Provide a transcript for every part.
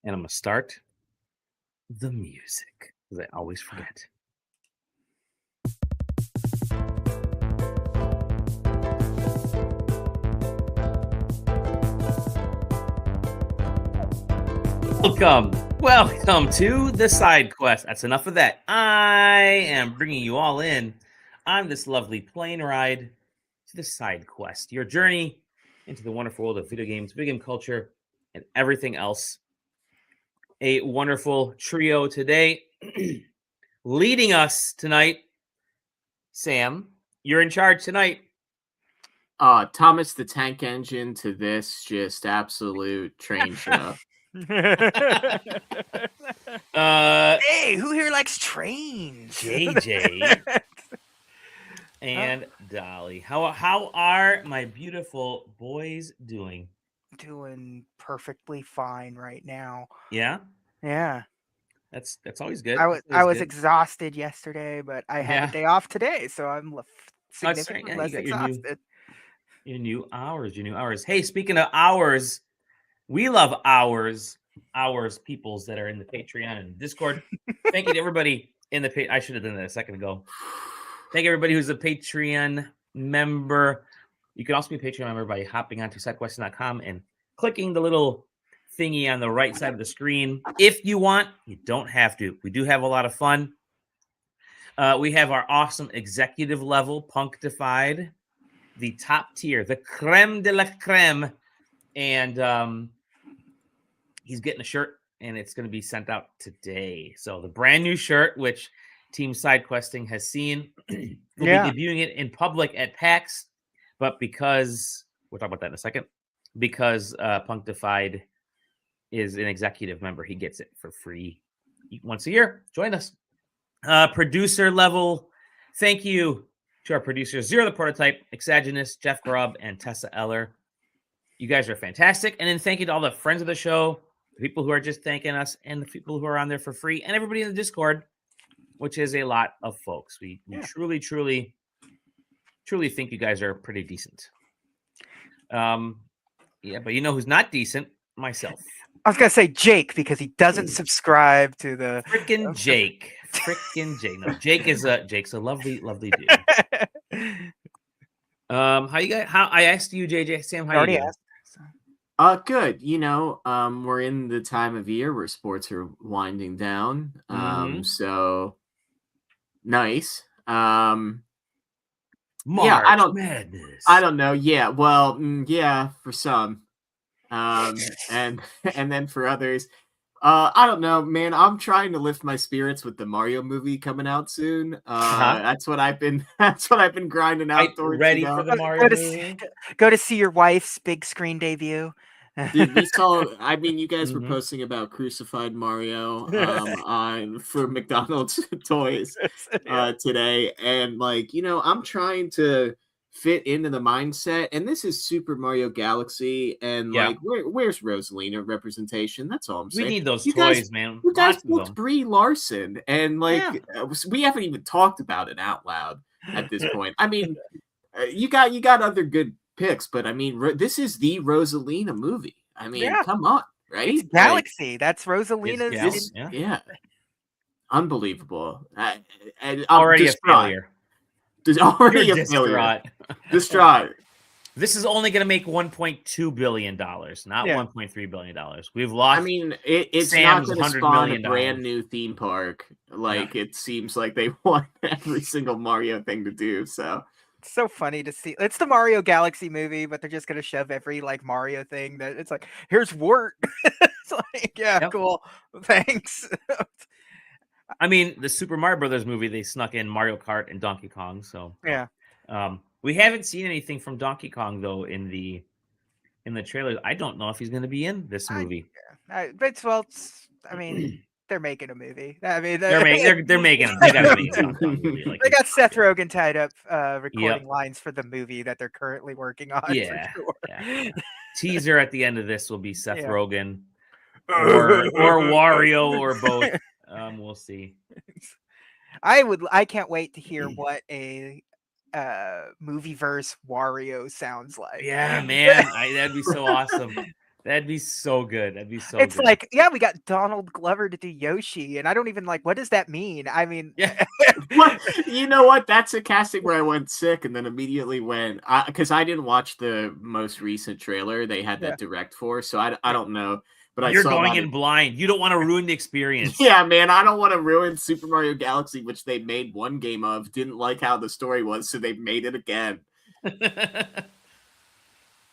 And I'm going to start the music, because I always forget. Welcome to the Side Quest. That's enough of that. I am bringing you all in on this lovely plane ride to the Side Quest, your journey into the wonderful world of video games, video game culture, and everything else. A wonderful trio today. Leading us tonight, Sam, you're in charge tonight. Thomas the Tank Engine to this just absolute train show. Hey, who here likes trains? JJ and Dolly. How are my beautiful boys doing? Doing perfectly fine right now. Yeah? Yeah. That's always good. I was exhausted yesterday, but I had a day off today, so I'm significantly less exhausted. Your new hours. Hey, speaking of hours, we love hours peoples that are in the Patreon and Discord. Thank you to everybody in the I should have done that a second ago. Thank everybody who's a Patreon member. You can also be a Patreon member by hopping onto SideQuesting.com and clicking the little thingy on the right side of the screen. If you want, you don't have to. We do have a lot of fun. We have our awesome executive level Punctified, the top tier, the creme de la creme, and he's getting a shirt, and it's going to be sent out today. So the brand new shirt, which Team SideQuesting has seen, we'll be debuting it in public at PAX, but because we'll talk about that in a second, because Punctified is an executive member, he gets it for free once a year. Join us. Producer level, thank you to our producers, Zero the Prototype, Exaginous, Jeff Grubb, and Tessa Eller. You guys are fantastic. And then thank you to all the friends of the show, the people who are just thanking us, and the people who are on there for free, and everybody in the Discord, which is a lot of folks. We truly think you guys are pretty decent. But you know who's not decent? Myself. I was gonna say Jake because he doesn't subscribe to the frickin' Jake. No, Jake's a lovely dude. How you guys? How I asked you, JJ, Sam, how you doing? Good. You know, we're in the time of year where sports are winding down. So nice. March Madness. I don't know. Yeah. Well, yeah, for some. And then for others, I don't know, man. I'm trying to lift my spirits with the Mario movie coming out soon. That's what I've been grinding out towards. Ready for the Mario movie? Go to see your wife's big screen debut. Dude, we saw. I mean, you guys were posting about Crucified Mario for McDonald's toys today, and I'm trying to fit into the mindset, and this is Super Mario Galaxy, and where's Rosalina representation? That's all I'm saying. We need those toys, man. You guys booked Brie Larson, and we haven't even talked about it out loud at this point. I mean, you got other good picks, but I mean, this is the Rosalina movie. I mean, come on, right? It's Galaxy. That's Rosalina's. Unbelievable. I'm already a failure. Already a failure. Distraught. This is only going to make $1.2 billion, not $1.3 billion. We've lost. I mean, it's Sam's not going to spawn a brand new theme park. It seems like they want every single Mario thing to do. So it's so funny to see. It's the Mario Galaxy movie, but they're just going to shove every Mario thing that it's like, here's Wart. It's cool. Thanks. I mean, the Super Mario Brothers movie, they snuck in Mario Kart and Donkey Kong. So we haven't seen anything from Donkey Kong though in the trailer. I don't know if he's going to be in this movie. I mean, they're making a movie. I mean, they're making. They got to make a movie. They got Seth Rogen tied up recording lines for the movie that they're currently working on. Yeah. For sure. Teaser at the end of this will be Seth Rogen or Wario or both. We'll see. I can't wait to hear what a movie verse Wario sounds like. Yeah, man, that'd be so awesome. That'd be so good. That'd be so It's good. like, yeah, we got Donald Glover to do Yoshi, and I don't even what does that mean? I mean, yeah. What? You know what? That's a casting where I went sick and then immediately went because I didn't watch the most recent trailer they had that direct for, so I don't know. But You're I saw going in blind. You don't want to ruin the experience. Yeah, man, I don't want to ruin Super Mario Galaxy, which they made one game of. Didn't like how the story was, so they made it again.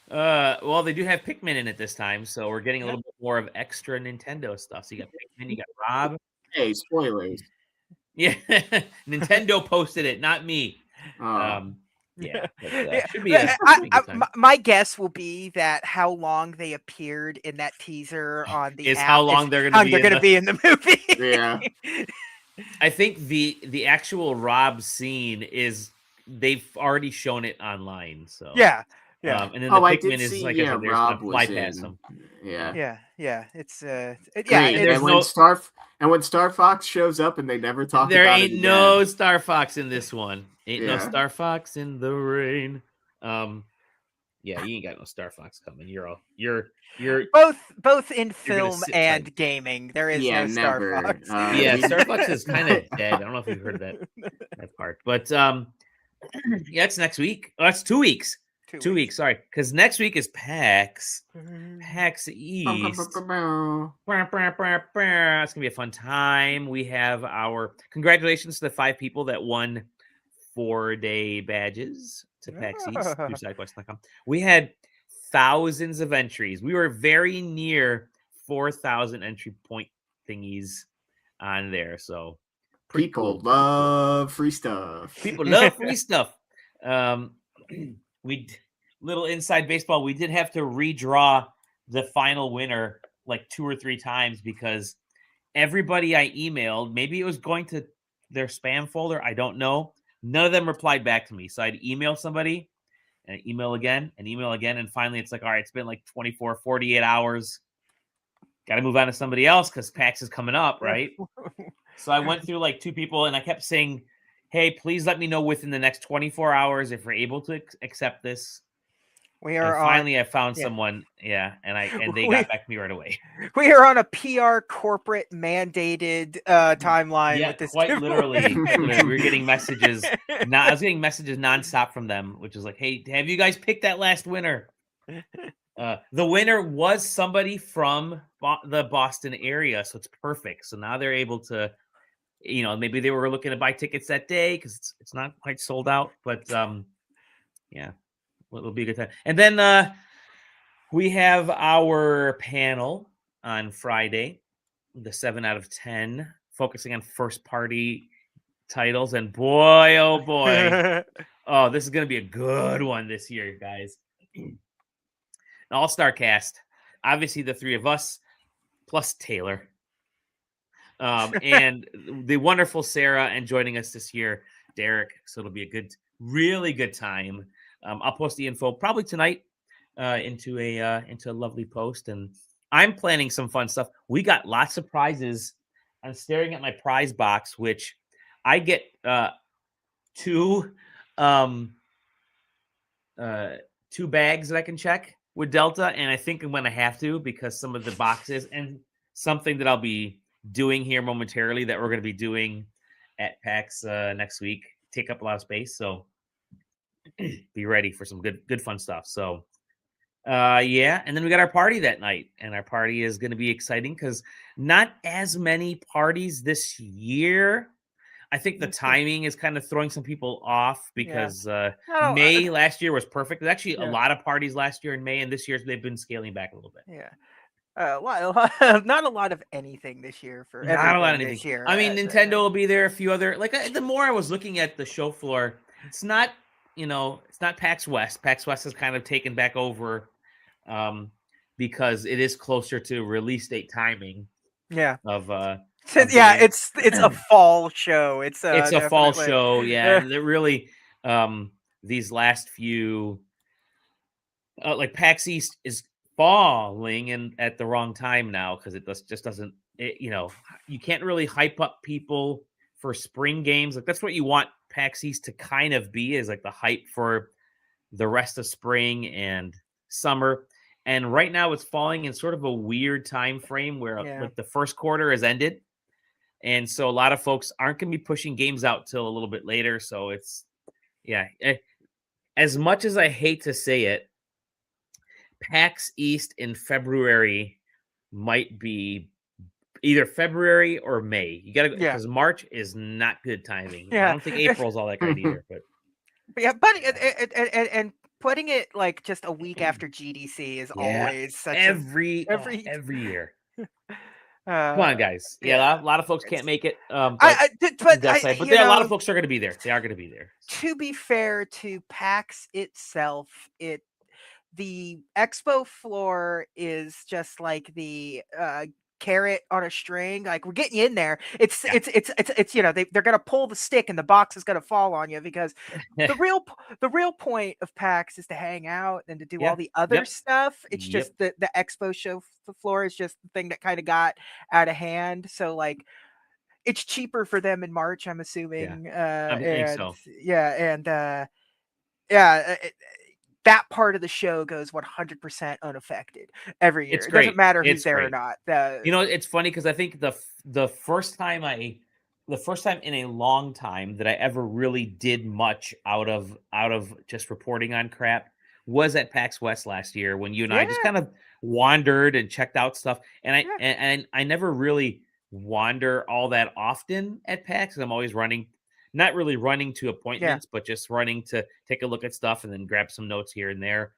Well, they do have Pikmin in it this time, so we're getting a little bit more of extra Nintendo stuff. So you got Pikmin, you got Rob. Hey, spoilers. Yeah, Nintendo posted it, not me. Yeah, but, should be a good time. My guess will be that how long they appeared in that teaser on the is app how long they're going to be in the movie. Yeah, I think the actual Rob scene is they've already shown it online. So yeah. And then the Pikmin is see, like yeah, I said, Rob fly was past in. them. Yeah. It's Great. it's And when Star Fox shows up and they never talk there about ain't it no again. Star Fox in this one. Ain't no Yeah. Star Fox in the rain. Yeah, you ain't got no Star Fox coming. You're both in film sit and tight. gaming. There is Yeah, no Star never. Fox. Yeah, Star Fox is kind of dead. I don't know if you've heard that part, but yeah, it's next week. Oh, that's 2 weeks. 2 weeks. Sorry, because next week is PAX East. It's gonna be a fun time. We have our congratulations to the 5 people that won 4-day badges to PAX East through SideQuest.com. We had thousands of entries. We were very near 4,000 entry point thingies on there. So people love free stuff. People love free stuff. We little inside baseball. We did have to redraw the final winner like 2 or 3 times because everybody I emailed, maybe it was going to their spam folder. I don't know. None of them replied back to me. So I'd email somebody and email again and email again. And finally it's like, all right, it's been like 24, 48 hours. Got to move on to somebody else because PAX is coming up, right? So I went through like 2 people and I kept saying, hey, please let me know within the next 24 hours if we're able to accept this. Finally I found someone, and they got back to me right away. We are on a PR corporate mandated timeline with this. Quite literally. We're getting messages. I was getting messages nonstop from them, which is like, hey, have you guys picked that last winner? The winner was somebody from the Boston area, so it's perfect. So now they're able to, maybe they were looking to buy tickets that day because it's not quite sold out, but yeah, it'll be a good time. And then we have our panel on Friday, the 7 out of 10, focusing on first party titles. And boy, oh boy, oh, this is going to be a good one this year, guys. An all-star cast. Obviously, the 3 of us plus Taylor. And the wonderful Sarah, and joining us this year, Derek. So it'll be a really good time. I'll post the info probably tonight into a lovely post, and I'm planning some fun stuff. We got lots of prizes. I'm staring at my prize box, which I get 2 bags that I can check with Delta, and I think I'm going to have to because some of the boxes and something that I'll be doing here momentarily that we're going to be doing at PAX next week take up a lot of space. So be ready for some good fun stuff. So yeah, and then we got our party that night, and our party is going to be exciting because not as many parties this year. I think the timing is kind of throwing some people off because May last year was perfect. There's actually a lot of parties last year in May, and this year they've been scaling back a little bit. Yeah. Not a lot of anything this year for not a lot of anything this year. I mean, Nintendo will be there. A few other the more I was looking at the show floor, it's not it's not PAX West. PAX West has kind of taken back over because it is closer to release date timing. Yeah. Of it's a fall show. It's a fall show. Yeah, and they're really these last few like PAX East is falling in at the wrong time now because it just doesn't. You can't really hype up people for spring games. Like that's what you want PAX East to kind of be, is like the hype for the rest of spring and summer. And right now it's falling in sort of a weird time frame where Yeah. like the first quarter has ended. And so a lot of folks aren't going to be pushing games out till a little bit later. So it's, yeah. As much as I hate to say it, PAX East in February might be either February or May. You got to, because March is not good timing. I don't think April's all that great either. But yeah, but and putting it like just a week after GDC is always such every year. Come on, guys. Yeah, a lot of folks can't make it. But there are a lot of folks are going to be there. They are going to be there. To be fair to PAX itself, the expo floor is just like the carrot on a string. Like, we're getting you in there. It's you know, they're gonna pull the stick and the box is gonna fall on you, because the real point of PAX is to hang out and to do all the other stuff. It's just the expo show floor is just the thing that kind of got out of hand. So like, it's cheaper for them in March, I'm assuming. I think so. That part of the show goes 100% unaffected every year. It's It great. doesn't matter who's there or not. You know, it's funny because I think the first time in a long time that I ever really did much out of just reporting on crap was at PAX West last year, when you and I just kind of wandered and checked out stuff. And I never really wander all that often at PAX. I'm always running. Not really running to appointments, but just running to take a look at stuff and then grab some notes here and there.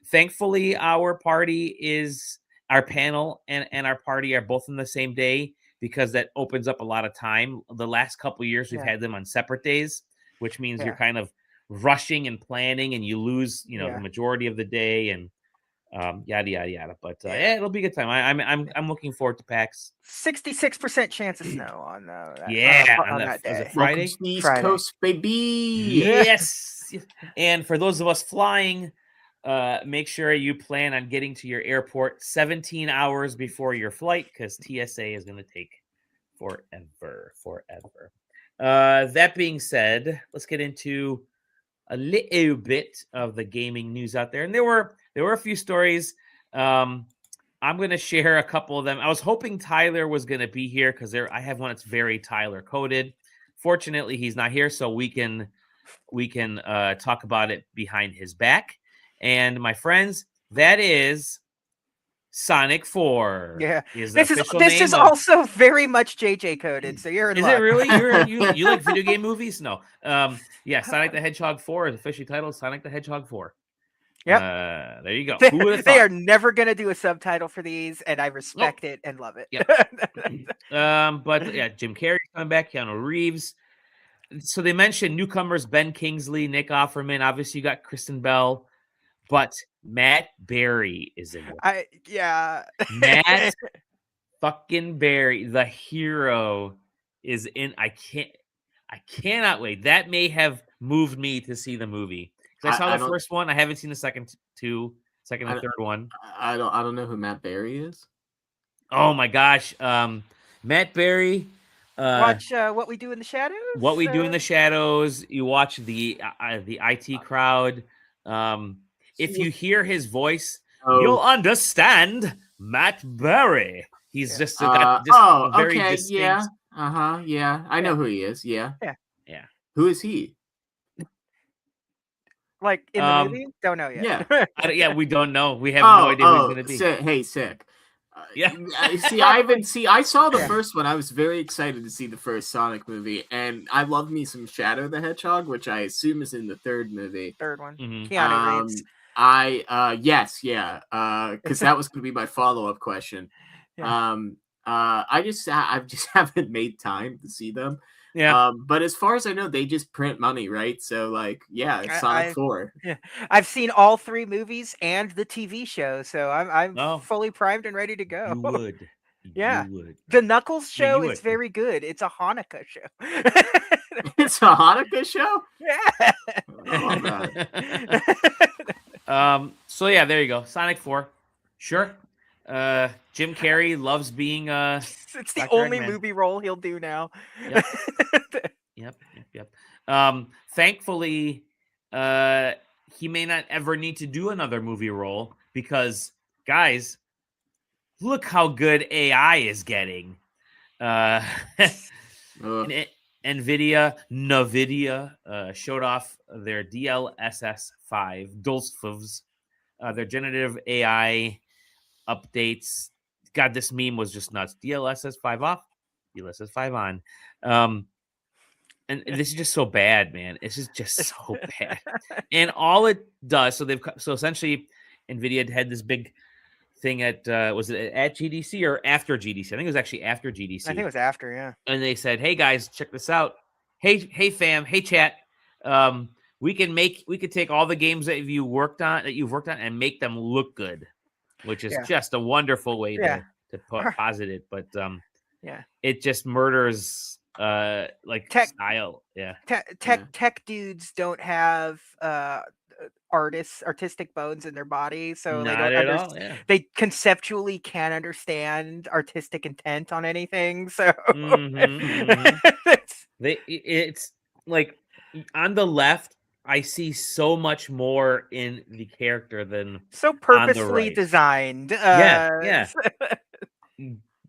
Thankfully, our panel and our party are both on the same day, because that opens up a lot of time. The last couple of years, we've had them on separate days, which means you're kind of rushing and planning, and you lose, the majority of the day, and yada yada yada. But it'll be a good time. I'm looking forward to PAX. 66% chance of snow on that. On that day. Was it Friday? East Coast, baby. Yes. And for those of us flying, make sure you plan on getting to your airport 17 hours before your flight, because TSA is going to take forever. That being said, let's get into a little bit of the gaming news out there. And there were a few stories. I'm going to share a couple of them. I was hoping Tyler was going to be here, because I have one that's very Tyler coded. Fortunately, he's not here, so we can talk about it behind his back. And my friends, that is Sonic 4. Yeah, this is also very much JJ coded, so you're in luck. It really? You like video game movies? No. Sonic the Hedgehog 4 is officially titled Sonic the Hedgehog 4. Yep. There you go. Who would have thought? They are never going to do a subtitle for these, and I respect it and love it. Yep. But yeah, Jim Carrey's coming back, Keanu Reeves. So they mentioned newcomers Ben Kingsley, Nick Offerman. Obviously, you got Kristen Bell, but Matt Berry is in it. Matt fucking Berry, the hero, is in. I cannot wait. That may have moved me to see the movie. I saw the first one. I haven't seen the second and third one. I don't know who Matt Berry is. Oh my gosh, Matt Berry. Watch What We Do in the Shadows. What We Do in the Shadows. You watch the IT crowd. If you hear his voice, you'll understand Matt Berry. He's just got a very distinct. Yeah. Yeah. I know who he is. Yeah. Who is he? Like in the movie? Don't know yet. Yeah, we don't know. We have no idea who he's going to be. Hey, sick. Yeah. I saw the first one. I was very excited to see the first Sonic movie, and I love me some Shadow the Hedgehog, which I assume is in the third movie. Third one. Mm-hmm. Keanu Reeves. Because that was going to be my follow-up question. I just haven't made time to see them. Yeah. But as far as I know, they just print money, right? So it's Sonic 4. Yeah. I've seen all 3 movies and the TV show, so I'm fully primed and ready to go. You would. Yeah. You would. The Knuckles show is very good. It's a Hanukkah show. It's a Hanukkah show? Yeah. So yeah, there you go. Sonic 4. Sure. Jim Carrey loves being it's the only movie role he'll do now. Yep. Thankfully, he may not ever need to do another movie role because, guys, look how good AI is getting. NVIDIA showed off their DLSS 5, DLSS, their generative AI updates. God, this meme was just nuts. DLSS 5 off, DLSS 5 on. And this is just so bad, man. It's just so bad. And all it does, so essentially, NVIDIA had this big thing at was it at GDC or after GDC? I think it was actually after GDC. I think it was after, yeah. And they said, "Hey guys, check this out. Hey fam, hey chat. We could take all the games that you've worked on and make them look good," which is just a wonderful way to posit it. But it just murders like style. Yeah. Tech dudes don't have artistic bones in their body, so they conceptually can't understand artistic intent on anything. So it's like on the left, I see so much more in the character than so purposely designed.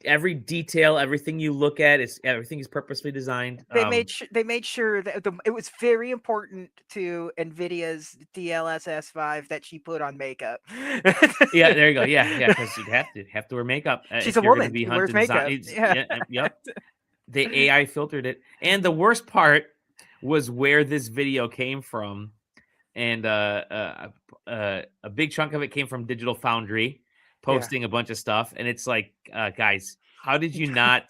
Every detail, everything you look at, everything is purposely designed. They made sure that it was very important to NVIDIA's DLSS 5 that she put on makeup. Yeah, there you go. Yeah, because you have to wear makeup. She's a woman. She wears makeup. Yep. The AI filtered it, and the worst part was where this video came from, and a big chunk of it came from Digital Foundry. Posting a bunch of stuff, and it's like, guys, how did you not?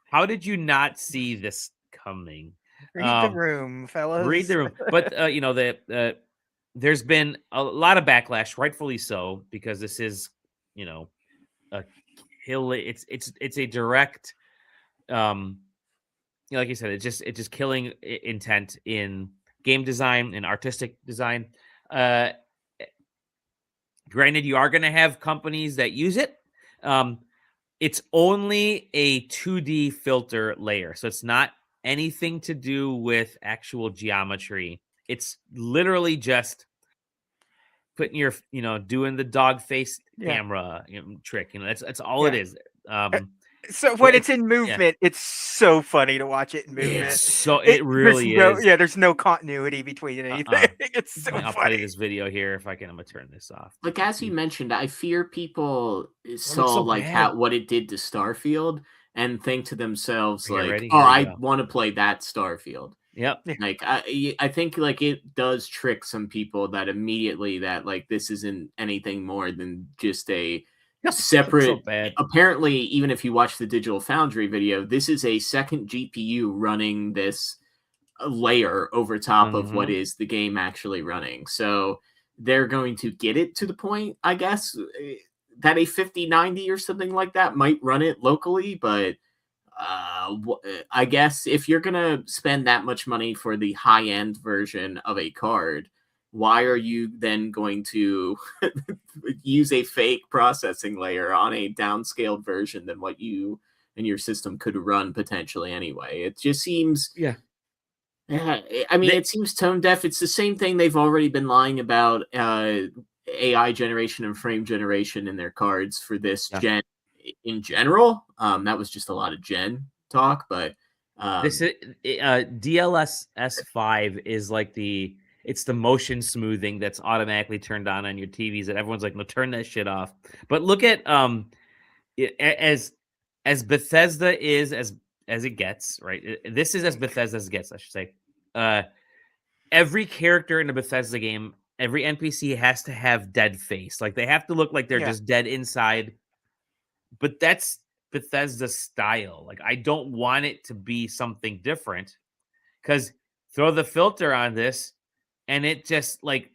How did you not see this coming? Read the room, fellas. Read the room. But there's been a lot of backlash, rightfully so, because this is, a kill. It's a direct, like you said, it's just killing intent in game design and artistic design. Granted, you are going to have companies that use it. It's only a 2D filter layer, so it's not anything to do with actual geometry. It's literally just putting your, doing the dog face camera trick. That's all it is. So when it's in movement, it's so funny to watch it in movement. It really is. There's no continuity between anything. It's so funny. I'll play this video here if I can. I'm gonna turn this off. Like as you mentioned, I fear people saw what it did to Starfield and think to themselves I want to play that Starfield. Yep. Like I think like it does trick some people that immediately that like this isn't anything more than just a separate. Apparently, even if you watch the Digital Foundry video, this is a second GPU running this layer over top of what is the game actually running. So they're going to get it to the point, I guess, that a 5090 or something like that might run it locally. But I guess if you're going to spend that much money for the high-end version of a card, why are you then going to use a fake processing layer on a downscaled version than what you and your system could run potentially anyway? It just seems... it seems tone deaf. It's the same thing they've already been lying about AI generation and frame generation in their cards for this gen in general. That was just a lot of gen talk, but... this is, DLSS 5 is like it's the motion smoothing that's automatically turned on your TVs, and everyone's like, no, turn that shit off. But look at as Bethesda is as it gets, right? This is as Bethesda as it gets, I should say. Every character in a Bethesda game, every NPC has to have dead face. Like they have to look like they're just dead inside. But that's Bethesda's style. Like I don't want it to be something different, because throw the filter on this, and it just like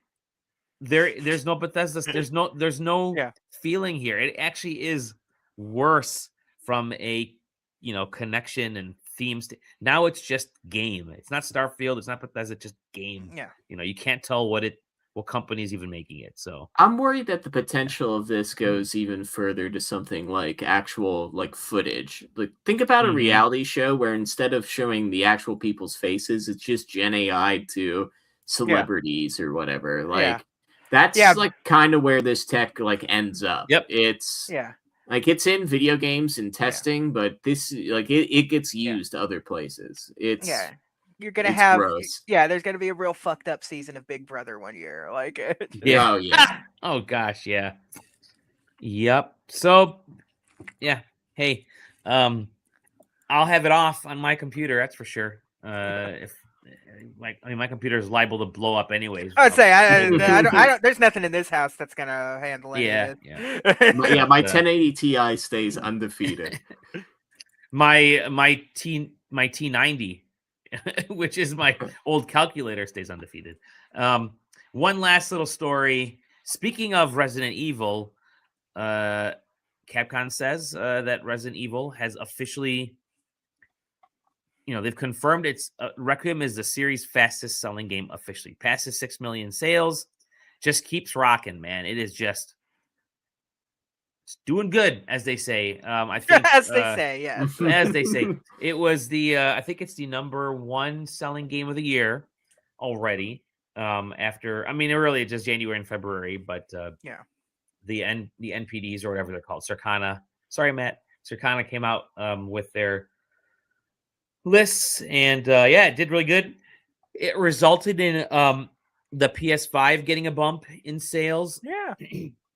there's no Bethesda. There's no feeling here. It actually is worse from a connection and themes. Now it's just game. It's not Starfield. It's not Bethesda. It's just game. Yeah. You can't tell what company is even making it. So I'm worried that the potential of this goes even further to something like actual like footage. Like think about a reality show where instead of showing the actual people's faces, it's just Gen AI to celebrities or whatever. Like Yeah. that's Yeah. like kind of where this tech like ends up. Yep. It's Yeah. like it's in video games and testing, but this like it gets used other places. It's You're gonna it's have gross. there's gonna be a real fucked up season of Big Brother one year. Like Yeah. Oh yeah. Oh gosh, yeah. Yep. So, yeah. Hey, I'll have it off on my computer. That's for sure. If my computer is liable to blow up anyways. I'd say I Yeah. don't. There's nothing in this house that's gonna handle any Yeah, of yeah. this. My 1080 Ti stays undefeated. My T90, which is my old calculator, stays undefeated. One last little story. Speaking of Resident Evil, Capcom says that Resident Evil has officially, they've confirmed it's Requiem is the series' fastest selling game officially. Passes 6 million sales. Just keeps rocking, man. It is just it's doing good, as they say. I think As they say, yes. as they say, it was I think it's the #1 selling game of the year already. After, really just January and February, but the NPDs or whatever they're called, Circana. Sorry, Matt. Circana came out with their lists, and it did really good. It resulted in the PS5 getting a bump in sales. Yeah.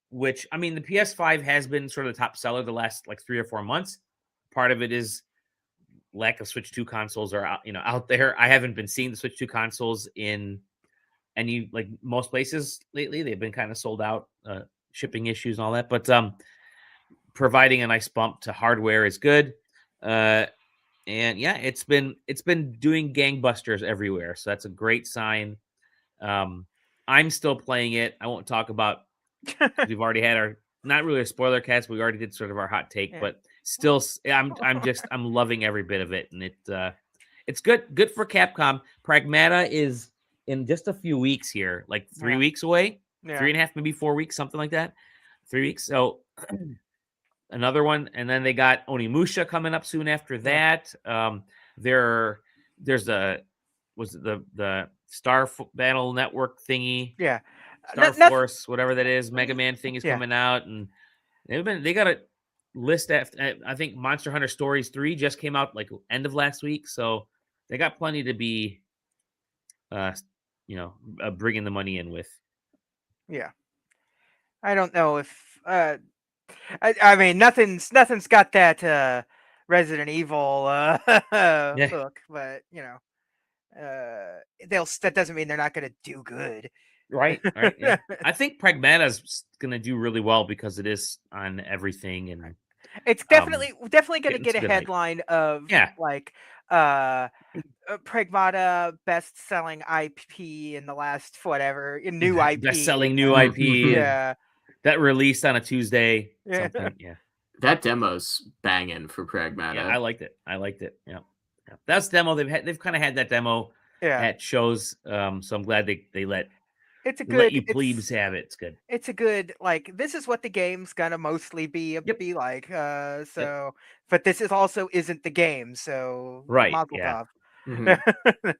Which, the PS5 has been sort of the top seller the last like 3 or 4 months. Part of it is lack of Switch 2 consoles are out there. I haven't been seeing the Switch 2 consoles in any, like, most places lately. They've been kind of sold out, shipping issues and all that. But providing a nice bump to hardware is good. And yeah, it's been doing gangbusters everywhere. So that's a great sign. I'm still playing it. I won't talk about, we've already had our, not really a spoiler cast. We already did sort of our hot take, but still, I'm loving every bit of it, and it's good for Capcom. Pragmata is in just a few weeks here, like 3 weeks away, 3.5, maybe 4 weeks, something like that. 3 weeks. So another one, and then they got Onimusha coming up soon after that. There's the Star Battle Network thingy. Yeah. Star Force, whatever that is, Mega Man thing is coming out, and they got a list after. I think Monster Hunter Stories 3 just came out like end of last week, so they got plenty to be, bringing the money in with. Yeah, I don't know if nothing's got that Resident Evil hook, but that doesn't mean they're not going to do good. Right. Yeah. I think Pragmata's going to do really well because it is on everything, and it's definitely going to get a headline of like Pragmata best-selling IP in the last new IP, best-selling new IP, yeah, that released on a Tuesday, something, yeah. That demo's banging for Pragmata. Yeah, I liked it. Yeah. That's demo. They've kind of had that demo at shows. So I'm glad they let you plebes have it. It's good. It's a good, like, this is what the game's gonna mostly be like. But this is also isn't the game. So right. Mazel Yeah. Mm-hmm.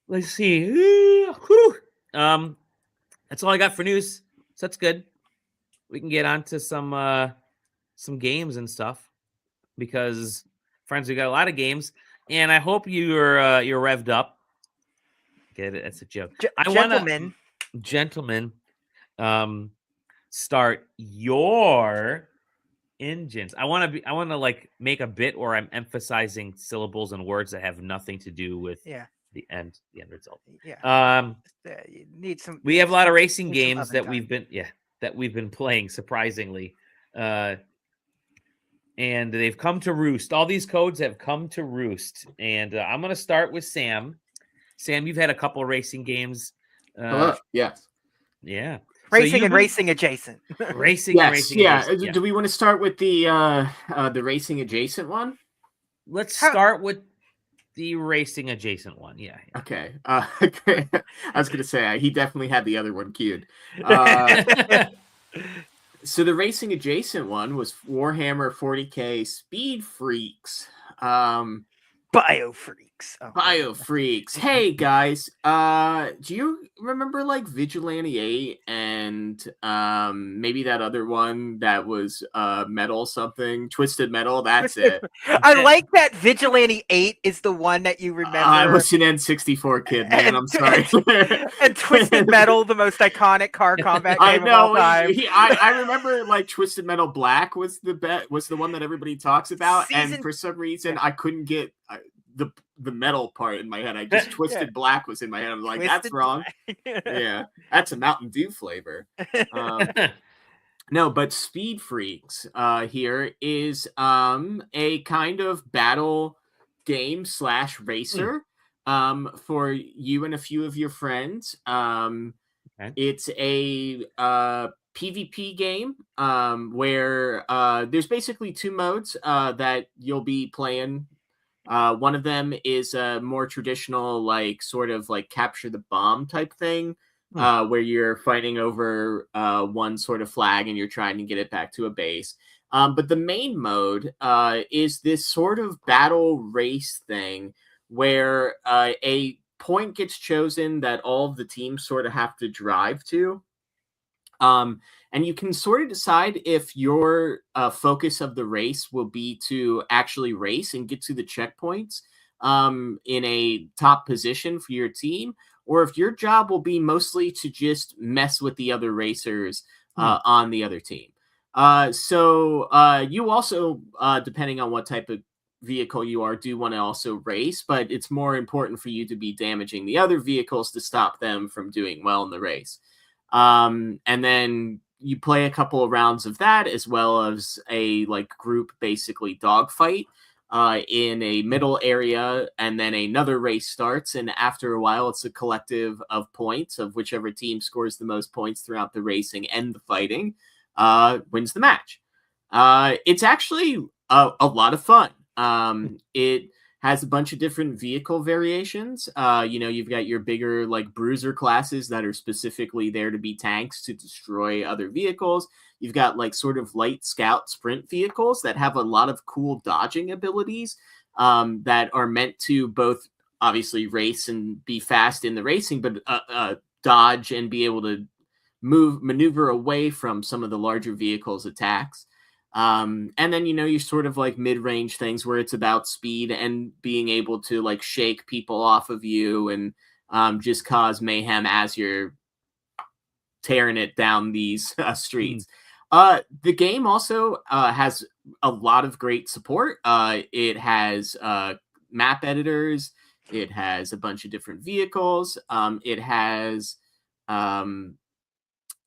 Let's see. That's all I got for news. So that's good. We can get on to some games and stuff, because friends, we got a lot of games, and I hope you're revved up. Get it? That's a joke. Gentlemen, start your engines. I want to like make a bit where I'm emphasizing syllables and words that have nothing to do with the end result. Yeah. You need some. We have a lot of racing games that we've been playing, surprisingly. And they've come to roost. All these codes have come to roost. And I'm going to start with Sam. Sam, you've had a couple racing games. Yes. Yeah. Racing and racing adjacent. Racing and racing adjacent. Yeah. Do we want to start with the racing adjacent one? Let's start with the racing adjacent one. Yeah. Okay. I was going to say, he definitely had the other one queued. So the racing adjacent one was Warhammer 40K Speed Freaks. Biofreaks. Oh, Biofreaks. Hey guys, do you remember like Vigilante 8 and maybe that other one that was metal something? Twisted Metal, that's it. I like that Vigilante 8 is the one that you remember. I was an N64 kid, man. I'm sorry. And Twisted Metal, the most iconic car combat game I know. of all time. I remember like Twisted Metal Black was the one that everybody talks about, and for some reason I couldn't get the metal part in my head. I just Twisted Black was in my head. I'm like, that's wrong. Yeah, that's a Mountain Dew flavor. No, but Speed Freaks here is a kind of battle game / racer for you and a few of your friends. It's a PvP game where there's basically 2 modes that you'll be playing. One of them is a more traditional, like sort of like capture the bomb type thing, where you're fighting over one sort of flag and you're trying to get it back to a base. But the main mode is this sort of battle race thing where a point gets chosen that all of the teams sort of have to drive to. And you can sort of decide if your focus of the race will be to actually race and get to the checkpoints in a top position for your team, or if your job will be mostly to just mess with the other racers on the other team. So you also, depending on what type of vehicle you are, do want to also race, but it's more important for you to be damaging the other vehicles to stop them from doing well in the race. And then you play a couple of rounds of that, as well as a like group basically dogfight in a middle area, and then another race starts, and after a while it's a collective of points of whichever team scores the most points throughout the racing and the fighting wins the match. It's actually a lot of fun. It has a bunch of different vehicle variations. You've got your bigger like bruiser classes that are specifically there to be tanks to destroy other vehicles. You've got like sort of light scout sprint vehicles that have a lot of cool dodging abilities that are meant to both obviously race and be fast in the racing, but dodge and be able to maneuver away from some of the larger vehicles' attacks. And then, you're sort of like mid-range things where it's about speed and being able to like shake people off of you and just cause mayhem as you're tearing it down these streets. The game also has a lot of great support. It has map editors. It has a bunch of different vehicles. It has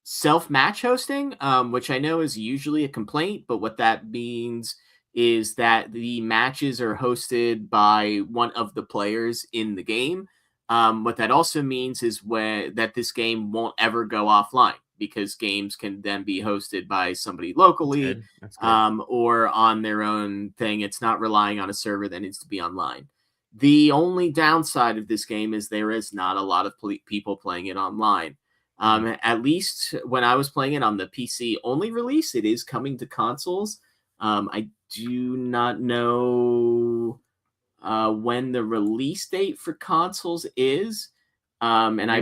self-match hosting, which I know is usually a complaint, but what that means is that the matches are hosted by one of the players in the game. What that also means is that this game won't ever go offline, because games can then be hosted by somebody locally. That's good. Or on their own thing. It's not relying on a server that needs to be online. The only downside of this game is there is not a lot of people playing it online. At least when I was playing it on the PC only release, it is coming to consoles. I do not know when the release date for consoles is. And I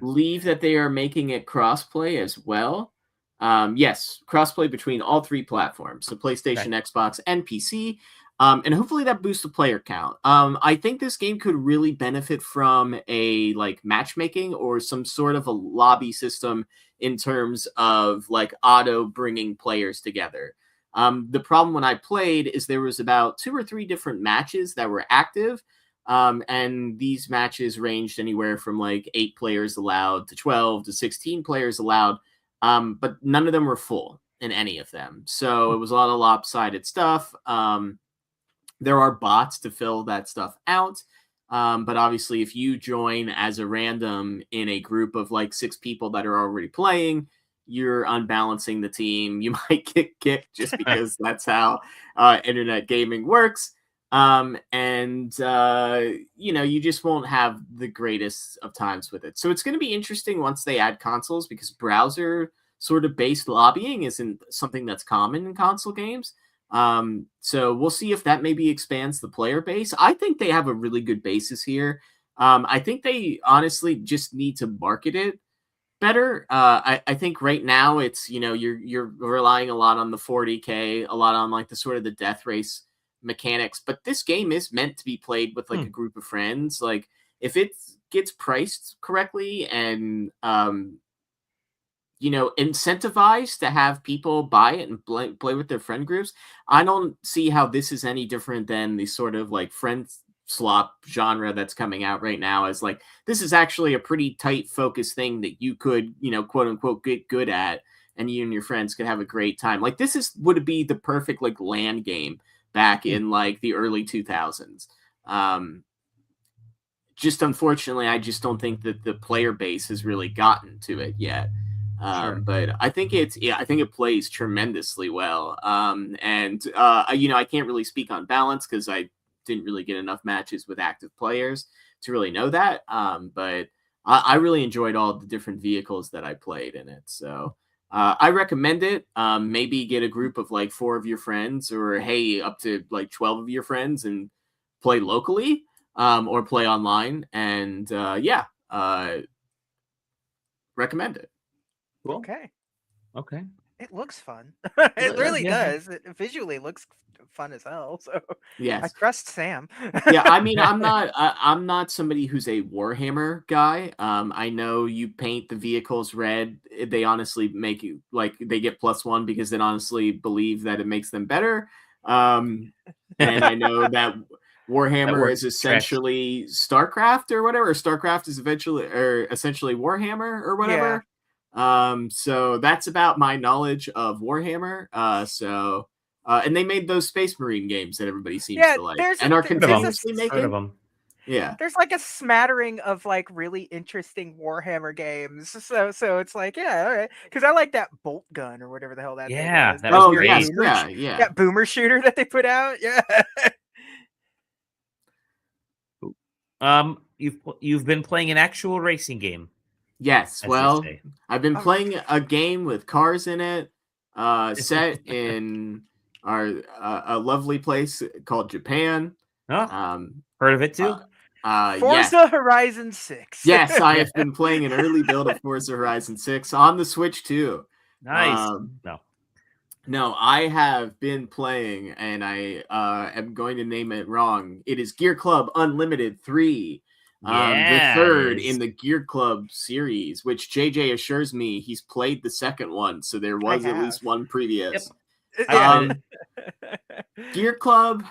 believe that they are making it crossplay as well. Yes, crossplay between all 3 platforms, so PlayStation, Xbox, and PC. And hopefully that boosts the player count. I think this game could really benefit from a like matchmaking or some sort of a lobby system in terms of like auto bringing players together. The problem when I played is there was about 2 or 3 different matches that were active. And these matches ranged anywhere from like 8 players allowed to 12 to 16 players allowed. But none of them were full in any of them. So it was a lot of lopsided stuff. There are bots to fill that stuff out. But obviously, if you join as a random in a group of like 6 people that are already playing, you're unbalancing the team. You might get kicked just because that's how internet gaming works. You just won't have the greatest of times with it. So it's going to be interesting once they add consoles, because browser sort of based lobbying isn't something that's common in console games. So we'll see if that maybe expands the player base. I think they have a really good basis here. I think they honestly just need to market it better. I think right now it's, you're relying a lot on the 40K, a lot on like the sort of the death race mechanics, but this game is meant to be played with like a group of friends. Like if it gets priced correctly and incentivized to have people buy it and play with their friend groups, I don't see how this is any different than the sort of like friend slop genre that's coming out right now. As like, this is actually a pretty tight focused thing that you could, quote unquote, get good at, and you and your friends could have a great time. Like this would be the perfect like LAN game back in like the early 2000s. Just unfortunately, I just don't think that the player base has really gotten to it yet. But I think I think it plays tremendously well. I can't really speak on balance because I didn't really get enough matches with active players to really know that. But I really enjoyed all the different vehicles that I played in it. So I recommend it. Maybe get a group of like 4 of your friends, or hey, up to like 12 of your friends, and play locally or play online. And recommend it. Cool. Okay. It looks fun. It It really does. does. It visually looks fun as hell. So I Yes. trust Sam. Yeah, I mean, I'm not somebody who's a Warhammer guy. I know you paint the vehicles red. They honestly make you like they get +1 because they honestly believe that it makes them better. And I know that Warhammer works is essentially StarCraft or whatever. Or StarCraft is essentially Warhammer or whatever. So that's about my knowledge of Warhammer. And they made those Space Marine games that everybody seems to like, and are continuously making them. Yeah, there's like a smattering of like really interesting Warhammer games. So it's like, yeah, all right, because I like that bolt gun or whatever the hell that thing was. That was great. Yes, That boomer shooter that they put out. Yeah. You've been playing an actual racing game. Yes, well, I've been playing a game with cars in it, set in a lovely place called Japan. Heard of it too? Forza Horizon 6. Yes, I have been playing an early build of Forza Horizon 6 on the Switch too. Nice. No, I have been playing, and I am going to name it wrong. It is Gear.Club Unlimited 3. The third in the Gear.Club series, which JJ assures me he's played the second one, so there was at least one previous. Yep. Gear.Club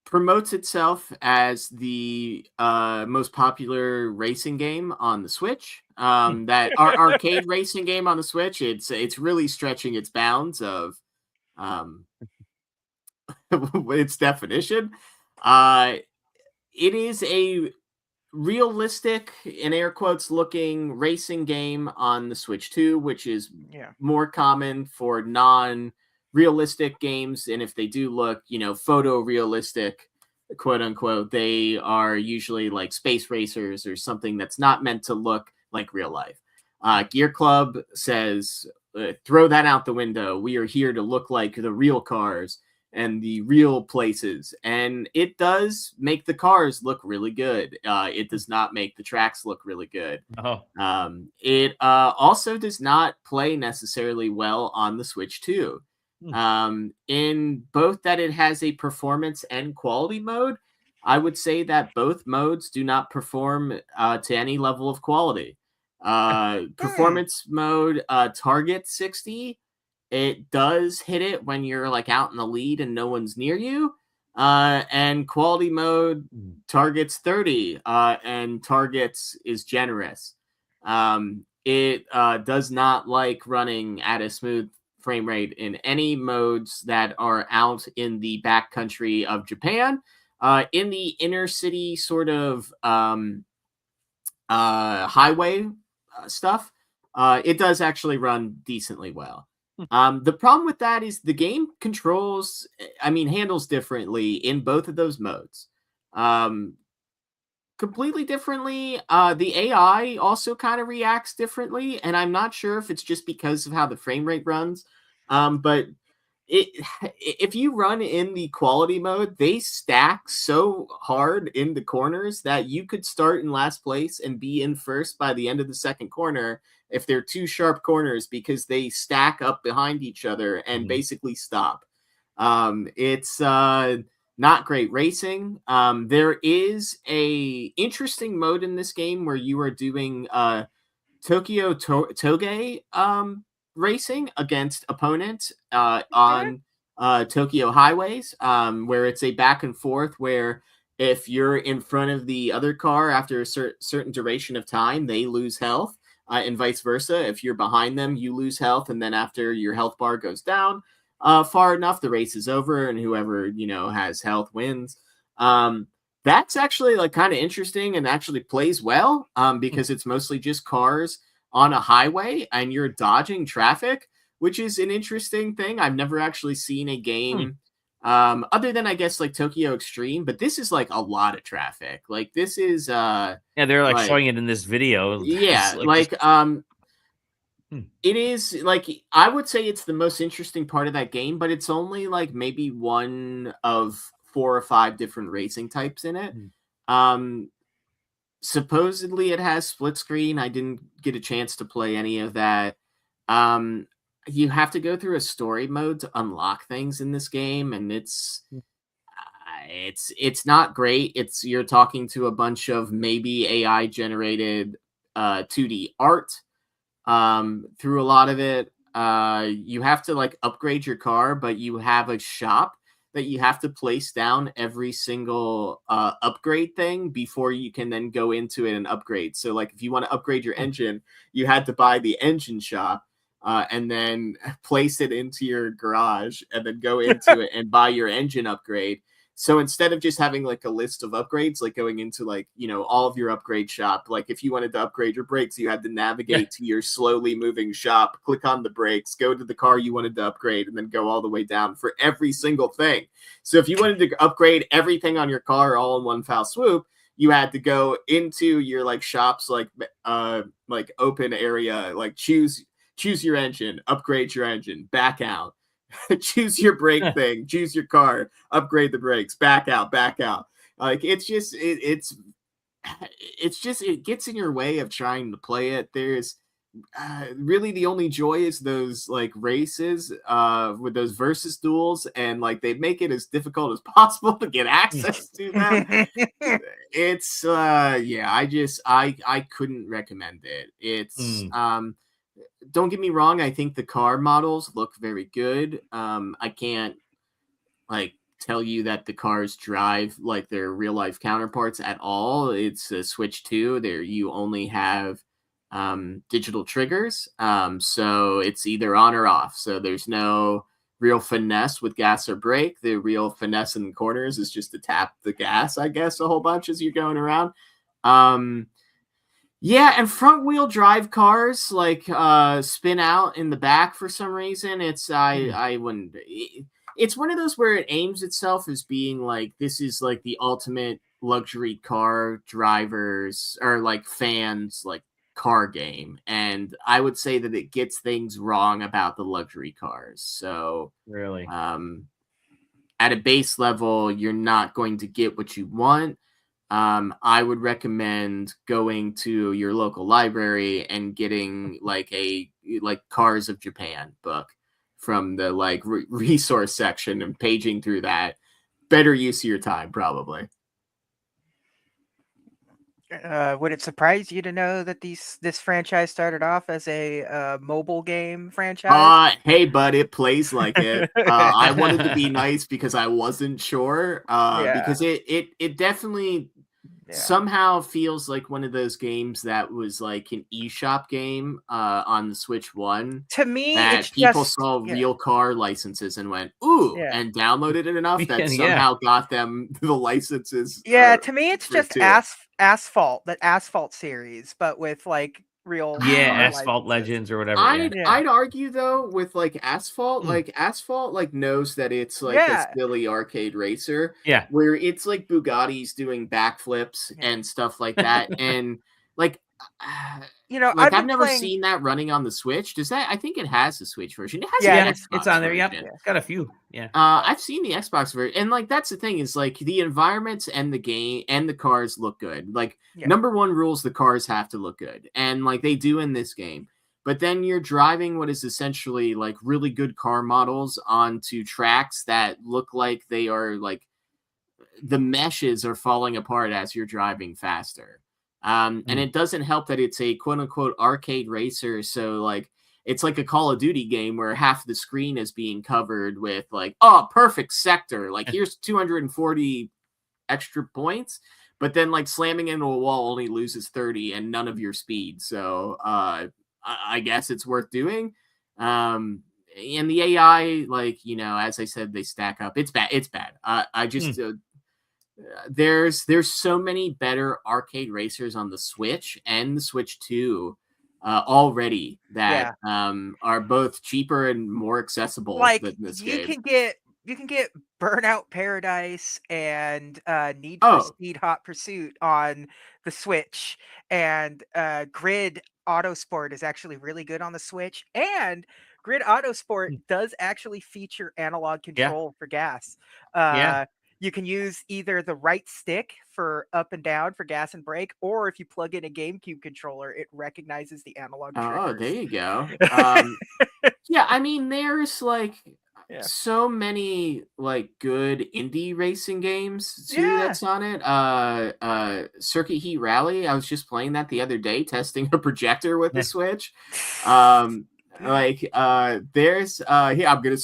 promotes itself as the most popular racing game on the Switch. That arcade racing game on the Switch. It's really stretching its bounds of its definition. It is a realistic, in air quotes, looking racing game on the Switch 2, which is more common for non-realistic games. And if they do look, photorealistic, quote unquote, they are usually like space racers or something that's not meant to look like real life. Gear.Club says, throw that out the window. We are here to look like the real cars and the real places, and it does make the cars look really good. It does not make the tracks look really good. It also does not play necessarily well on the Switch 2. In both that it has a performance and quality mode, I would say that both modes do not perform to any level of quality. Performance mode target 60. It does hit it when you're like out in the lead and no one's near you. And quality mode targets 30 and targets is generous. It does not like running at a smooth frame rate in any modes that are out in the backcountry of Japan. In the inner city sort of highway stuff, it does actually run decently well. The problem with that is the game handles differently in both of those modes. Completely differently. The AI also kind of reacts differently, and I'm not sure if it's just because of how the frame rate runs. But if you run in the quality mode, they stack so hard in the corners that you could start in last place and be in first by the end of the second corner if they're two sharp corners, because they stack up behind each other and basically stop. It's not great racing. There is a interesting mode in this game where you are doing Tokyo Toge racing against opponents on Tokyo highways, where it's a back and forth where if you're in front of the other car after a certain duration of time, they lose health, and vice versa. If you're behind them, you lose health, and then after your health bar goes down far enough, the race is over, and whoever has health wins. That's actually like kind of interesting and actually plays well, because it's mostly just cars on a highway and you're dodging traffic, which is an interesting thing. I've never actually seen a game other than I guess like Tokyo Extreme, but this is like a lot of traffic. Like this is they're like showing it in this video. Yeah, it is like, I would say it's the most interesting part of that game, but it's only like maybe one of 4 or 5 different racing types in it. Supposedly it has split screen. I didn't get a chance to play any of that. You have to go through a story mode to unlock things in this game, and it's not great. You're talking to a bunch of maybe AI generated 2D art through a lot of it. You have to like upgrade your car, but you have a shop that you have to place down every single upgrade thing before you can then go into it and upgrade. So like if you want to upgrade your engine, you had to buy the engine shop and then place it into your garage and then go into it and buy your engine upgrade. So instead of just having like a list of upgrades, like going into like, all of your upgrade shop, like if you wanted to upgrade your brakes, you had to navigate to your slowly moving shop, click on the brakes, go to the car you wanted to upgrade, and then go all the way down for every single thing. So if you wanted to upgrade everything on your car all in one foul swoop, you had to go into your like shops, like open area, like choose your engine, upgrade your engine, back out. Choose your brake thing, choose your car, upgrade the brakes, back out. Like it gets in your way of trying to play it. There's really the only joy is those like races with those versus duels, and like they make it as difficult as possible to get access to them. It's I couldn't recommend it. It's don't get me wrong, I think the car models look very good. I can't like tell you that the cars drive like their real life counterparts at all. It's a Switch 2. There you only have digital triggers. So it's either on or off. So there's no real finesse with gas or brake. The real finesse in the corners is just to tap the gas, I guess, a whole bunch as you're going around. Yeah, and front wheel drive cars like spin out in the back for some reason. I wouldn't. It's one of those where it aims itself as being like, this is like the ultimate luxury car drivers or like fans like car game, and I would say that it gets things wrong about the luxury cars. So really, at a base level, you're not going to get what you want. I would recommend going to your local library and getting like a Cars of Japan book from the like resource section and paging through that. Better use of your time, probably. Would it surprise you to know that this franchise started off as a mobile game franchise? Hey, bud, it plays like it. I wanted to be nice because I wasn't sure. Because it definitely somehow feels like one of those games that was like an eShop game on the Switch 1. To me, that it's people just saw real car licenses and went, ooh, and downloaded it enough that somehow got them the licenses. To me, it's just Asphalt, that Asphalt series, but with like real Asphalt licenses. Legends or whatever. I'd argue though with like Asphalt, like Asphalt like knows that it's like a silly arcade racer, where it's like Bugatti's doing backflips and stuff like that, and like You know, like I've I've been never playing. seen that running on the Switch. Does that? I think it has the Switch version. It has Yeah, an it Xbox it's on there. Yep, version. it's got a few. Yeah. I've seen the Xbox version, and like that's the thing is like the environments and the game and the cars look good. Like Yeah. number one rules, the cars have to look good, and like they do in this game. But then you're driving what is essentially like really good car models onto tracks that look like they are like the meshes are falling apart as you're driving faster. And it doesn't help that it's a quote unquote arcade racer. So like it's like a Call of Duty game where half the screen is being covered with like, oh, perfect sector. Like here's 240 extra points. But then like slamming into a wall only loses 30 and none of your speed. So I guess it's worth doing. And the AI, like, you know, as I said, they stack up. It's bad. It's bad. I just there's so many better arcade racers on the Switch and the Switch 2 already that are both cheaper and more accessible Like than this you game. can get Burnout Paradise and Need for Speed Hot Pursuit on the Switch, and Grid Autosport is actually really good on the Switch, and Grid Autosport does actually feature analog control for gas. You can use either the right stick for up and down for gas and brake, or if you plug in a GameCube controller, it recognizes the analog triggers. Oh, there you go. Yeah, I mean, there's like so many like good indie racing games too that's on it. Circuit Heat Rally. I was just playing that the other day, testing a projector with the Switch. There's here I'm gonna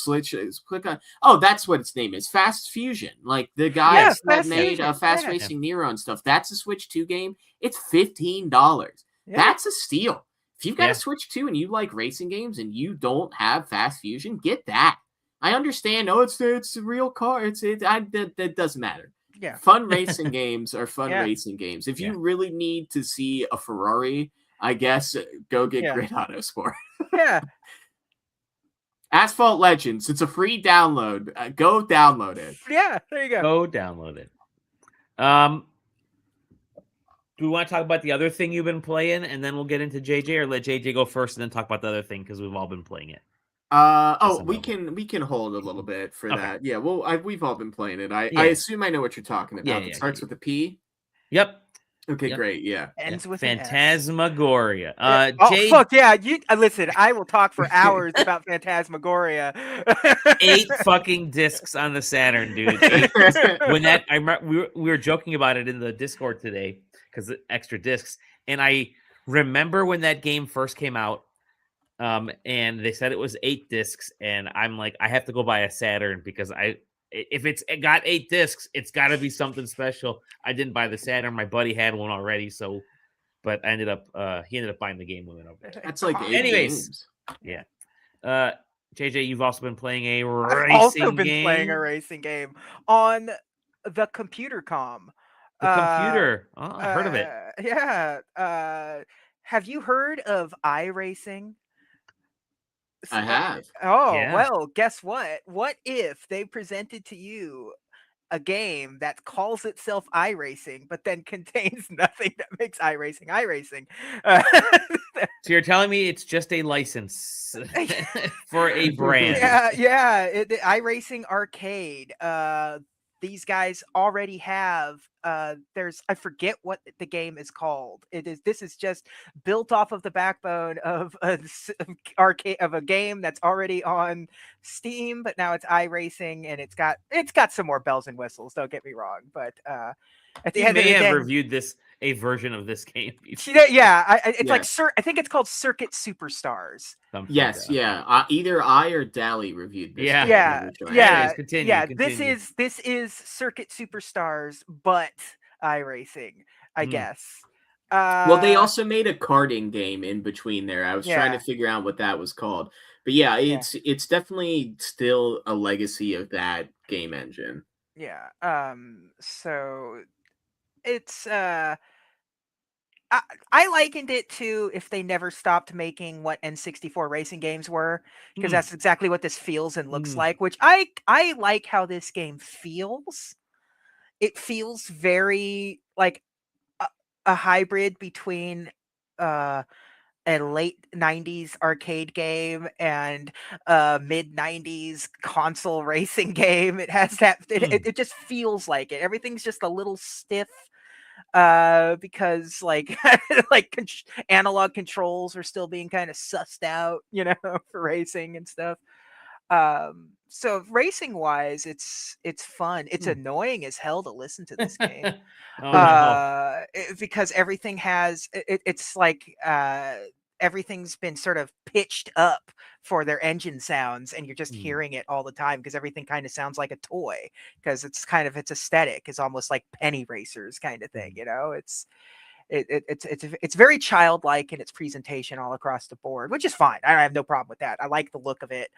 click on. Oh, that's what its name is. Fast Fusion. Like the guys that made Fast Racing Nero and stuff. That's a Switch 2 game. It's $15. That's a steal. If you've got a Switch 2 and you like racing games and you don't have Fast Fusion, get that. I understand. Oh, it's a real car. That doesn't matter. Yeah. Fun racing games are fun racing games. If you really need to see a Ferrari, I guess go get Grid Autosport. Yeah. Asphalt Legends. It's a free download. Go download it. Yeah, there you go. Go download it. Do we want to talk about the other thing you've been playing, and then we'll get into JJ, or let JJ go first and then talk about the other thing because we've all been playing it? We can hold a little bit for that. Yeah, well, we've all been playing it. I assume I know what you're talking about. It starts with a P. Yep. Okay, great. Yeah. Ends with Phantasmagoria. Fuck yeah! You listen. I will talk for hours about Phantasmagoria. 8 fucking discs on the Saturn, dude. When that I remember, we were joking about it in the Discord today because extra discs, and I remember when that game first came out. And they said it was 8 discs, and I'm like, I have to go buy a Saturn because if it's got 8 discs, it's got to be something special. I didn't buy the Saturn; my buddy had one already, but I ended up he ended up buying the game with it over there. That's like 8 games. Yeah. JJ, you've also been playing a racing game. I've also been playing a racing game on the computer com. The computer. I heard of it. Yeah. Have you heard of iRacing? I have. Oh, well, guess what? What if they presented to you a game that calls itself iRacing, but then contains nothing that makes iRacing iRacing? So you're telling me it's just a license for a brand? Yeah. The iRacing Arcade. These guys already have I forget what the game is called. This is just built off of the backbone of a game that's already on Steam, but now it's iRacing, and it's got some more bells and whistles, don't get me wrong, but at the end of the day, have reviewed a version of this game before. Like I think it's called Circuit Superstars. Yes, either I or Dally reviewed this. Anyways, continue. This is Circuit Superstars, but iRacing, I guess. Well, they also made a karting game in between there. I was trying to figure out what that was called, but it's definitely still a legacy of that game engine. Yeah. So it's I likened it to if they never stopped making what N64 racing games were, because that's exactly what this feels and looks like, which I like how this game feels. It feels very like a hybrid between a late 90s arcade game and mid 90s console racing game. It has that it just feels like it. Everything's just a little stiff because like analog controls are still being kind of sussed out, for racing and stuff. So racing wise, it's fun. It's annoying as hell to listen to this game. Because everything has it's like everything's been sort of pitched up for their engine sounds, and you're just hearing it all the time because everything kind of sounds like a toy, because it's aesthetic is almost like penny racers kind of thing. It's very childlike in its presentation all across the board, which is fine. I have no problem with that. I like the look of it.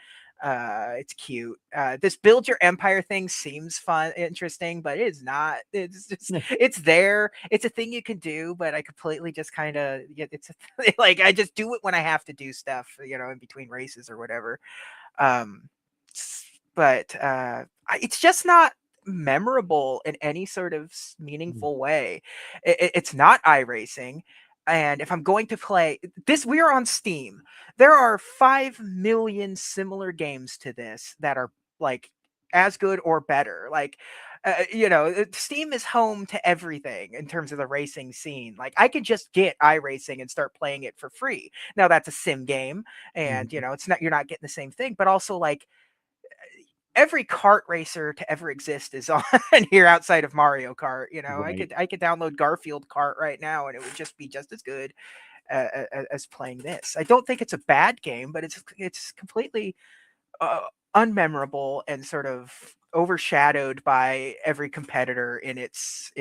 It's cute. This build your empire thing seems fun, interesting, but it is not. It's just it's there. It's a thing you can do, but I completely just kind of like I just do it when I have to do stuff, in between races or whatever. But it's just not memorable in any sort of meaningful way. It's not iRacing. And if I'm going to play this, we are on Steam. There are 5 million similar games to this that are like as good or better. Like, Steam is home to everything in terms of the racing scene. Like, I could just get iRacing and start playing it for free. Now that's a sim game, and it's not, you're not getting the same thing, but also like every kart racer to ever exist is on here outside of Mario Kart. Right. I could download Garfield Kart right now and it would just be just as good as playing this. I don't think it's a bad game, but it's completely unmemorable and sort of overshadowed by every competitor in its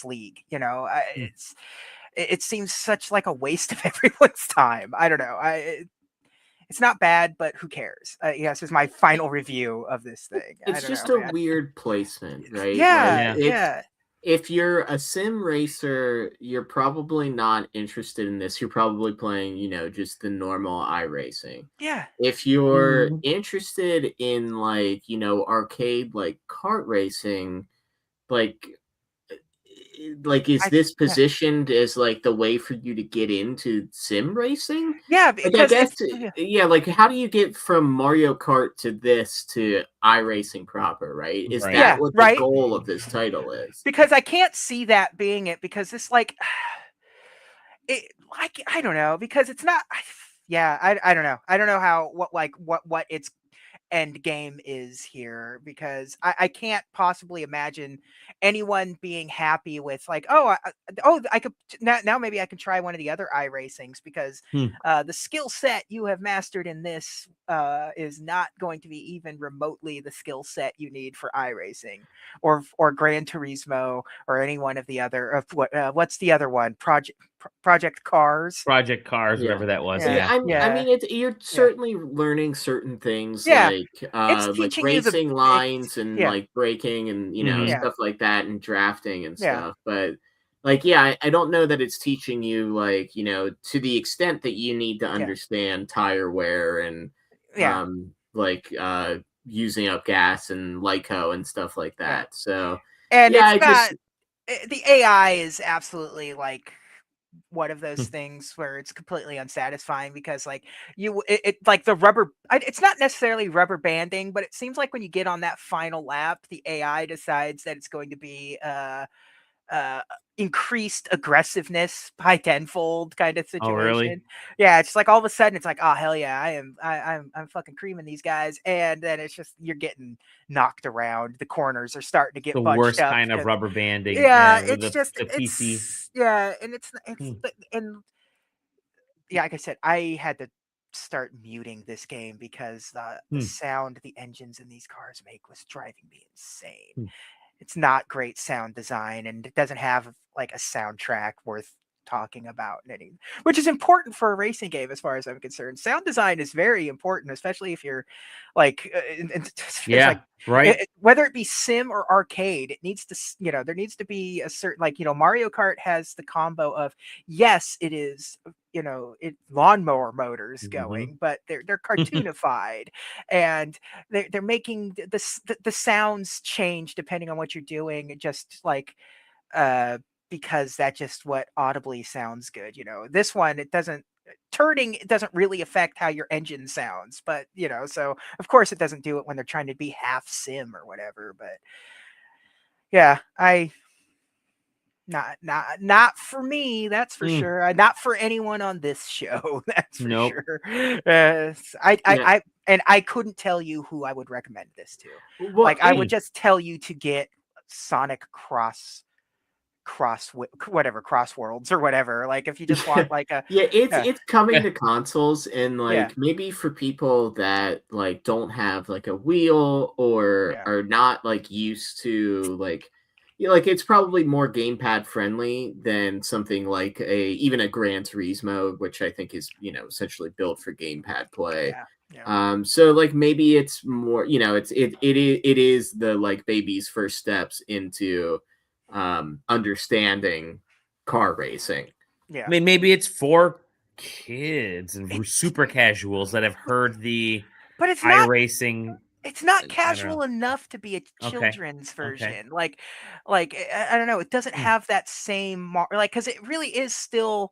league. It seems such like a waste of everyone's time. I don't know. It's not bad, but who cares? Yes, is my final review of this thing. It's just a weird placement, right? Yeah. If you're a sim racer, you're probably not interested in this. You're probably playing, just the normal iRacing. Yeah. If you're interested in arcade kart racing, is this positioned as the way for you to get into sim racing? Yeah, because I guess how do you get from Mario Kart to this to iRacing proper, right? Is that what the goal of this title is? Because I can't see that being it, because it's I don't know, because it's not. I don't know. I don't know what its end game is here, because I can't possibly imagine anyone being happy with I could now maybe I can try one of the other iRacings, because the skill set you have mastered in this is not going to be even remotely the skill set you need for iRacing or Gran Turismo or any one of the other of what's the other one, Project Cars, whatever that was. I mean, you're certainly learning certain things like racing lines and braking and stuff like that, and drafting and stuff. But I don't know that it's teaching you to the extent that you need to understand tire wear and using up gas and LICO and stuff like that. So and the AI is absolutely one of those things where it's completely unsatisfying, because the rubber, it's not necessarily rubber banding, but it seems like when you get on that final lap, the AI decides that it's going to be increased aggressiveness by tenfold kind of situation. Oh, really? Yeah, it's like all of a sudden it's like, oh hell yeah, I'm fucking creaming these guys, and then it's just you're getting knocked around. The corners are starting to get the bunched worst up kind of rubber banding. Yeah, it's just the PC. And like I said, I had to start muting this game because the sound the engines in these cars make was driving me insane. It's not great sound design, and it doesn't have a soundtrack worth talking about, which is important for a racing game as far as I'm concerned. Sound design is very important, especially if you're whether it be sim or arcade. It needs to, there needs to be a certain Mario Kart has the combo of, yes, it is lawnmower motors going, but they're cartoonified, and they're making the sounds change depending on what you're doing, just because that's just what audibly sounds good. This one, it doesn't turning, it doesn't really affect how your engine sounds, but so of course it doesn't do it when they're trying to be half sim or whatever. But yeah, not for me, that's for sure. Not for anyone on this show, that's for sure. I couldn't tell you who I would recommend this to. Well, I would just tell you to get Sonic Cross Worlds or whatever. Like if you just want like a it's coming to consoles, and like maybe for people that like don't have like a wheel or are not like used to like it's probably more gamepad friendly than something like even a Gran Turismo, which I think is essentially built for gamepad play. So like maybe it's more it is the like baby's first steps into understanding car racing. I mean, maybe it's for kids and super casuals that have heard the iRacing. It's not casual enough to be a children's version. Like I don't know. It doesn't have that same because it really is still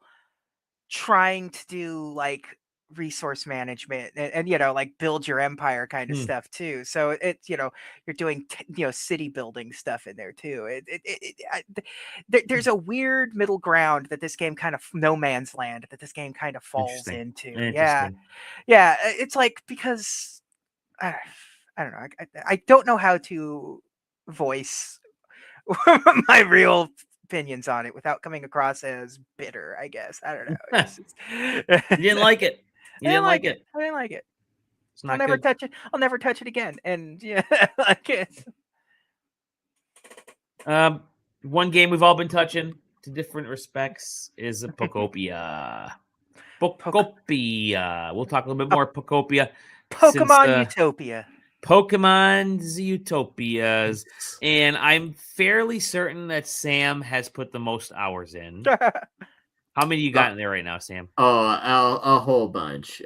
trying to do like resource management and like build your empire kind of stuff too. So it's you're doing city building stuff in there too. There's a weird middle ground that this game kind of no man's land that this game kind of falls into. Yeah, it's like because I don't know. I don't know how to voice my real opinions on it without coming across as bitter, I guess. I don't know. You didn't like it. You didn't like it. I didn't like it. It's not I'll never good. touch it. I'll never touch it again. And like it. One game we've all been touching to different respects is a Pokopia. Pokopia. We'll talk a little bit more Pokopia. Pokemon Utopia. Pokemon's Utopias, and I'm fairly certain that Sam has put the most hours in. How many you got in there right now, Sam? Oh, a whole bunch.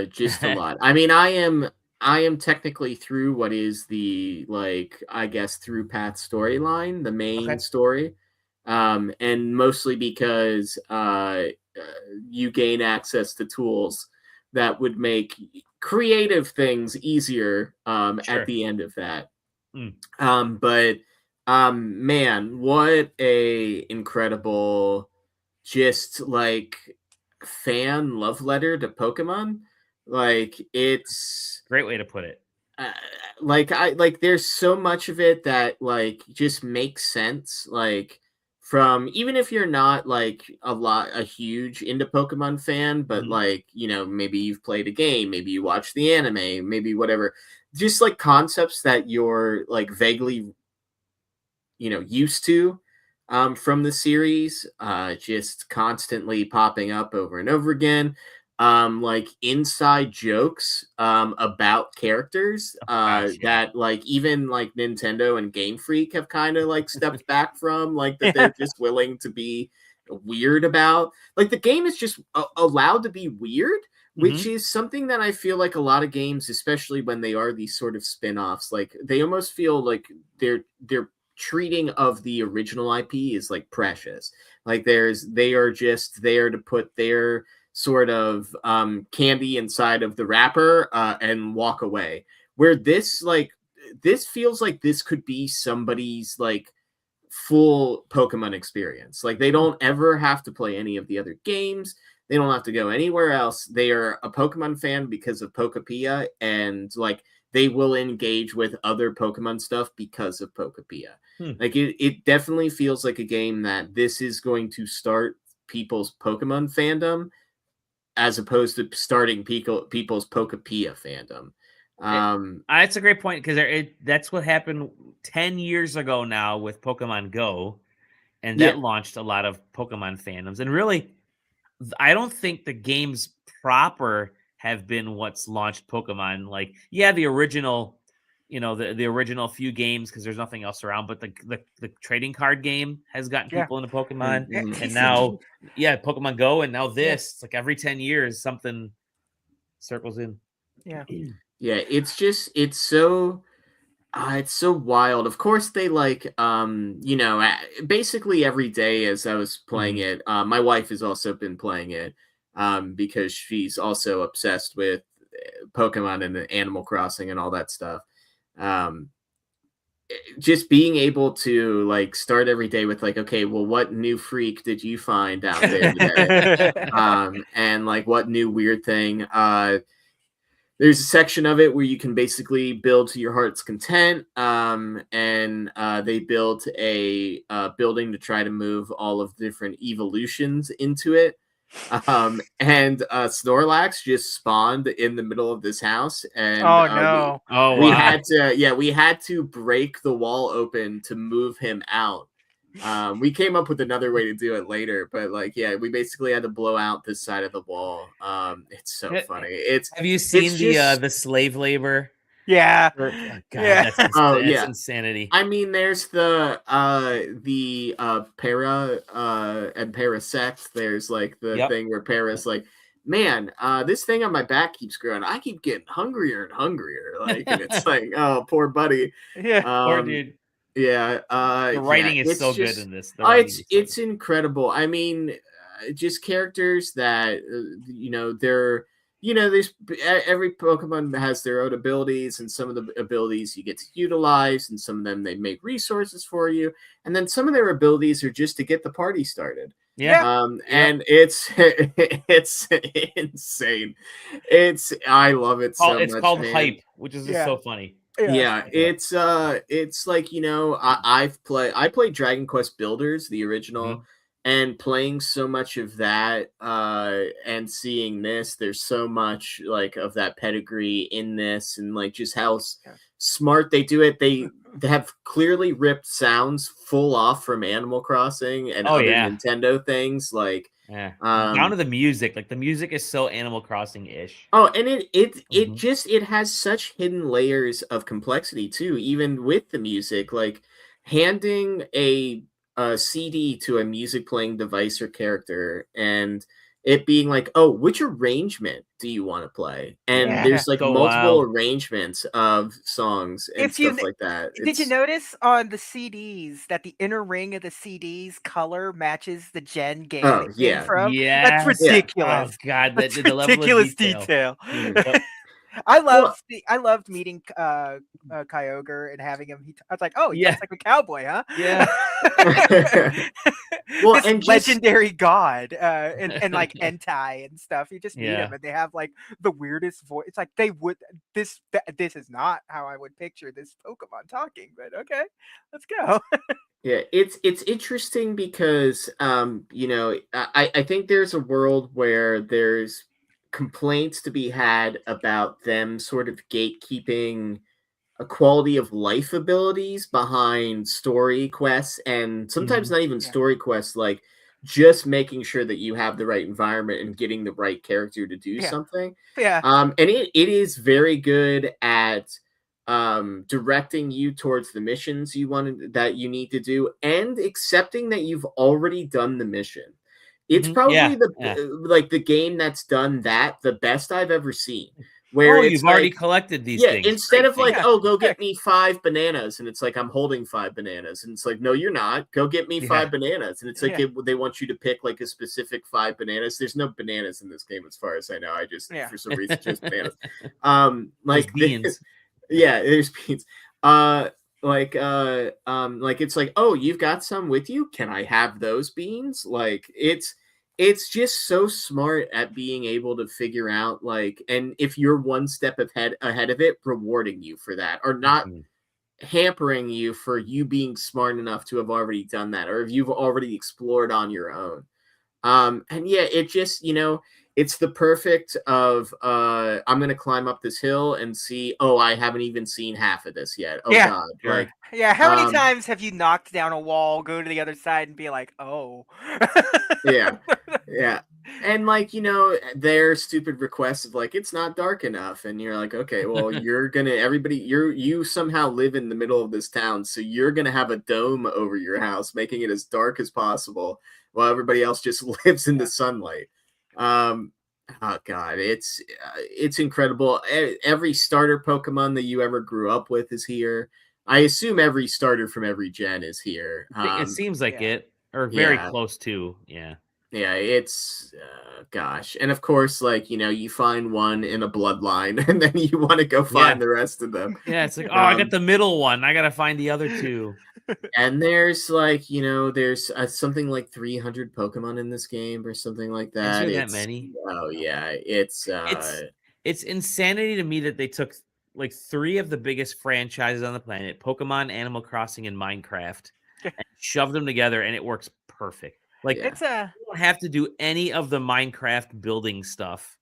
Just a lot. I mean, I am technically through what is the I guess through path storyline, the main story, and mostly because you gain access to tools that would make creative things easier at the end of that. But man, what a incredible just like fan love letter to Pokemon. Like it's great way to put it. There's so much of it that like just makes sense. Like from even if you're not like a huge into Pokemon fan, but like, maybe you've played a game, maybe you watch the anime, maybe whatever, just like concepts that you're like vaguely, used to from the series, just constantly popping up over and over again. Like inside jokes about characters that like even like Nintendo and Game Freak have kind of like stepped back from, like that they're just willing to be weird about. Like the game is just allowed to be weird, which is something that I feel like a lot of games, especially when they are these sort of spin-offs, like they almost feel like they're treating of the original IP is like precious. Like they are just there to put their sort of candy inside of the wrapper and walk away. Where this feels like this could be somebody's like full Pokemon experience. Like they don't ever have to play any of the other games. They don't have to go anywhere else. They are a Pokemon fan because of Pokopia, and like they will engage with other Pokemon stuff because of Pokopia. Like it definitely feels like a game that this is going to start people's Pokemon fandom as opposed to starting people's Pokopia fandom. That's a great point, because that's what happened 10 years ago now with Pokemon Go, and that launched a lot of Pokemon fandoms. And really, I don't think the games proper have been what's launched Pokemon. Like, the original, the original few games, because there's nothing else around, but the trading card game has gotten people into Pokemon. And now, Pokemon Go, and now this. It's like every 10 years, something circles in. Yeah. Yeah, it's so It's so wild. Of course, they basically every day as I was playing it. My wife has also been playing it because she's also obsessed with Pokemon and Animal Crossing and all that stuff. Just being able to like start every day with like, okay, well, what new freak did you find out there today? And like, what new weird thing? There's a section of it where you can basically build to your heart's content. And they built a building to try to move all of the different evolutions into it. And Snorlax just spawned in the middle of this house, and Oh no! we had to break the wall open to move him out. We came up with another way to do it later, but like, yeah, we basically had to blow out this side of the wall. It's so funny. Have you seen the slave labor? Yeah. Oh, God, Yeah. that's insanity. I mean, there's the Para and Parasect. There's like the thing where Para's like, man, this thing on my back keeps growing. I keep getting hungrier and hungrier. Like, and it's like, oh, poor buddy. Yeah. Poor dude. Yeah. The writing is so good in this. It's incredible. I mean, just characters that there's every Pokemon has their own abilities, and some of the abilities you get to utilize, and some of them they make resources for you, and then some of their abilities are just to get the party started. Yeah. And it's insane. I love it so much. It's called hype, which is just so funny. Yeah, it's like, I played Dragon Quest Builders, the original, and playing so much of that and seeing this, there's so much like of that pedigree in this, and like just how smart they do it. They have clearly ripped sounds full off from Animal Crossing and other Nintendo things, like down to the music. Like the music is so Animal Crossing-ish. Oh, and it has such hidden layers of complexity too, even with the music. Like handing a CD to a music playing device or character, and it being like, oh, which arrangement do you want to play? And there's like multiple arrangements of songs and stuff like that. Did you notice on the CDs that the inner ring of the CD's color matches the gen game? Oh, yeah. From? That's ridiculous. Oh God, that's the ridiculous level of detail. I loved meeting Kyogre and having him. I was like, oh, he's like a cowboy, huh? Yeah. Well, this and legendary god, and like Entei and stuff. You just meet him, and they have like the weirdest voice. It's like they would this is not how I would picture this Pokemon talking, but okay, let's go. Yeah, it's interesting because I think there's a world where there's complaints to be had about them sort of gatekeeping a quality of life abilities behind story quests, and sometimes not even story quests, like just making sure that you have the right environment and getting the right character to do something. And it is very good at directing you towards the missions that you need to do, and accepting that you've already done the mission. It's probably the game that's done that the best I've ever seen. Where you've already collected these things. Instead of like, go get me 5 bananas, and it's like, I'm holding 5 bananas, and it's like, no, you're not. Go get me 5 bananas, and it's like they want you to pick like a specific 5 bananas. There's no bananas in this game, as far as I know. I just for some reason just bananas. Like beans. There's beans. Like it's like, oh, you've got some with you. Can I have those beans? Like it's just so smart at being able to figure out, like, and if you're one step ahead of it, rewarding you for that, or not hampering you for you being smart enough to have already done that, or if you've already explored on your own. And it just, it's the perfect of I'm gonna climb up this hill and see, oh, I haven't even seen half of this yet. Oh God. Like, how many times have you knocked down a wall, go to the other side, and be like, oh. Yeah. And like, their stupid requests of like, it's not dark enough, and you're like, okay, well, you somehow live in the middle of this town, so you're gonna have a dome over your house, making it as dark as possible, while everybody else just lives in the sunlight. oh god, it's incredible. Every starter Pokemon that you ever grew up with is here. I assume every starter from every gen is here. It seems like Yeah. it, or very Yeah. close to. Yeah. Yeah, it's gosh, and of course, like you find one in a bloodline, and then you want to go find the rest of them. Yeah, it's like, oh, I got the middle one. I gotta find the other two. And there's like there's something like 300 Pokemon in this game or something like that. Is there that It's many? oh yeah, it's It's insanity to me that they took like 3 of the biggest franchises on the planet, Pokemon, Animal Crossing, and Minecraft, and shoved them together, and it works perfect. Like, Yeah. It's a you don't have to do any of the Minecraft building stuff.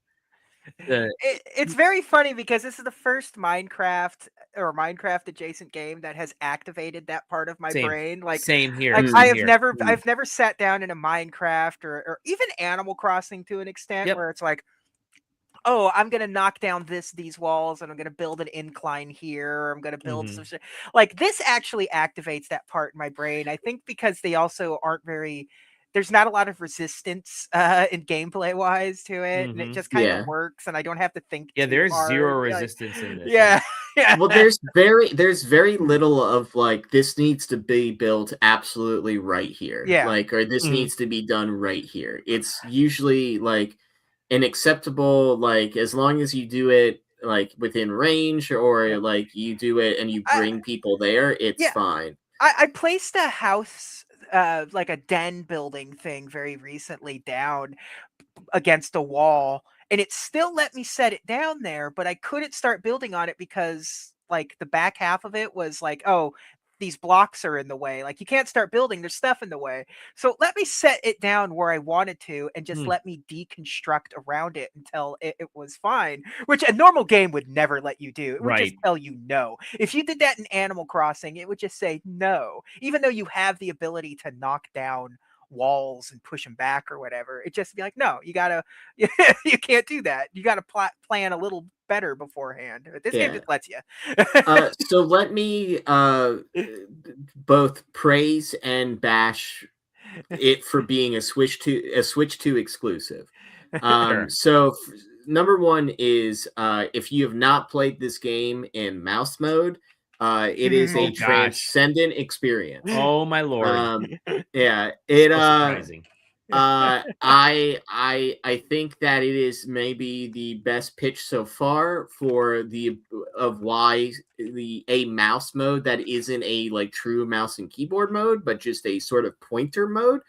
it's very funny because this is the first Minecraft or Minecraft adjacent game that has activated that part of my Same. brain. Like Same here. Like same I have here. I've never sat down in a Minecraft or even Animal Crossing to an extent Yep. where it's like, oh, I'm gonna knock down these walls and I'm gonna build an incline here, or I'm gonna build some shit. Like this actually activates that part in my brain. I think because they also aren't very there's not a lot of resistance in gameplay wise to it, and it just kind of works, and I don't have to think. Yeah, too there's hard. 0 resistance in this. Yeah. Yeah. Well, there's very little of like this needs to be built absolutely right here. Yeah. Like, or this needs to be done right here. It's usually like an acceptable, like as long as you do it like within range, or like you do it and you bring people there, it's fine. I placed a house, like a den building thing very recently down against a wall, and it still let me set it down there, but I couldn't start building on it because like the back half of it was like, oh, these blocks are in the way. Like you can't start building, there's stuff in the way. So let me set it down where I wanted to and just let me deconstruct around it until it was fine, which a normal game would never let you do. It would just tell you no. If you did that in Animal Crossing, it would just say no, even though you have the ability to knock down walls and push them back or whatever. It just be like, no, you gotta you can't do that. You gotta plan a little better beforehand. But this game just lets you. So let me both praise and bash it for being a Switch 2 exclusive. So number one is if you have not played this game in mouse mode, it is a transcendent experience. Oh my lord! Yeah, it. Surprising. I think that it is maybe the best pitch so far for why a mouse mode that isn't a like true mouse and keyboard mode, but just a sort of pointer mode,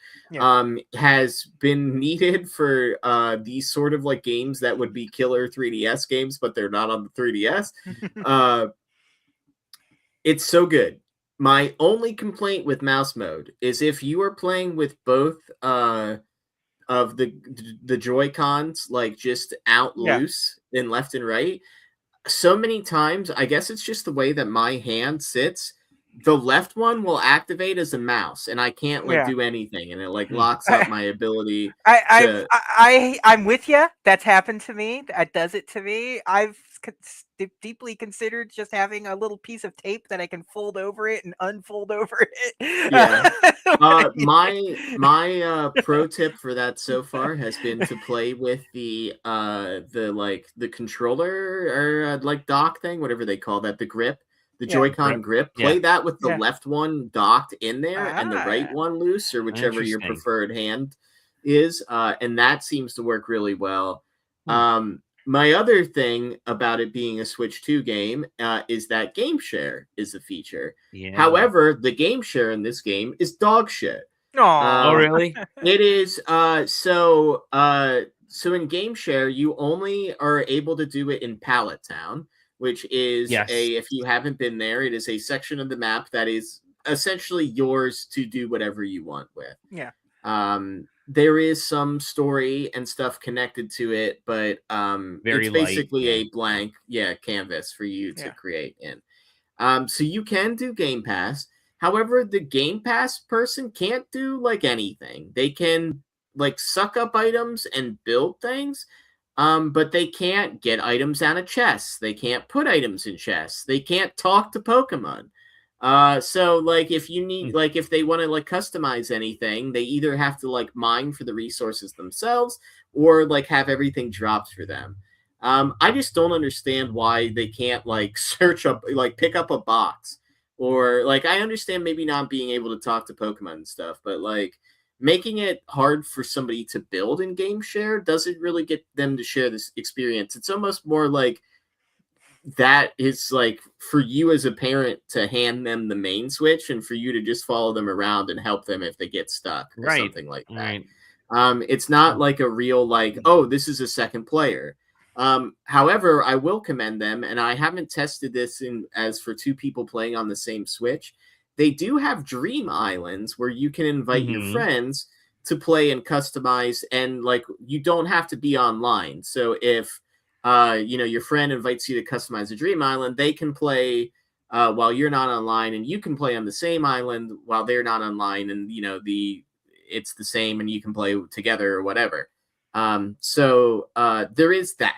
has been needed for these sort of like games that would be killer 3DS games, but they're not on the 3DS. It's so good. My only complaint with mouse mode is if you are playing with both of the Joy-Cons like just out loose in left and right, so many times, I guess it's just the way that my hand sits, the left one will activate as a mouse and I can't like do anything, and it like locks up my ability. I'm with you. That's happened to me. That does it to me. I've deeply considered just having a little piece of tape that I can fold over it and unfold over it. My pro tip for that so far has been to play with the controller or like dock thing, whatever they call that, the grip. The Joy-Con grip. Play that with the left one docked in there and the right one loose, or whichever your preferred hand is. And that seems to work really well. My other thing about it being a Switch 2 game is that game share is a feature. However, the game share in this game is dog shit. Oh, really? It is. So in game share, you only are able to do it in Pallet Town, which is if you haven't been there, it is a section of the map that is essentially yours to do whatever you want with. Yeah. There is some story and stuff connected to it, but it's basically a blank canvas for you to create in. So you can do Game Pass. However, the Game Pass person can't do like anything. They can like suck up items and build things, but they can't get items out of chests. They can't put items in chests. They can't talk to Pokemon. So like if you need if they want to like customize anything, they either have to like mine for the resources themselves, or like have everything dropped for them. I just don't understand why they can't like search up, like pick up a box, or like I understand maybe not being able to talk to Pokemon and stuff, but like making it hard for somebody to build in game share doesn't really get them to share this experience. It's almost more like that is like for you as a parent to hand them the main Switch and for you to just follow them around and help them if they get stuck or something like that. It's not like a real like, oh, this is a second player. However, I will commend them, and I haven't tested this in as for two people playing on the same Switch. They do have Dream Islands where you can invite your friends to play and customize, and like you don't have to be online. So if your friend invites you to customize a Dream Island, they can play while you're not online, and you can play on the same island while they're not online, and it's the same, and you can play together or whatever. So there is that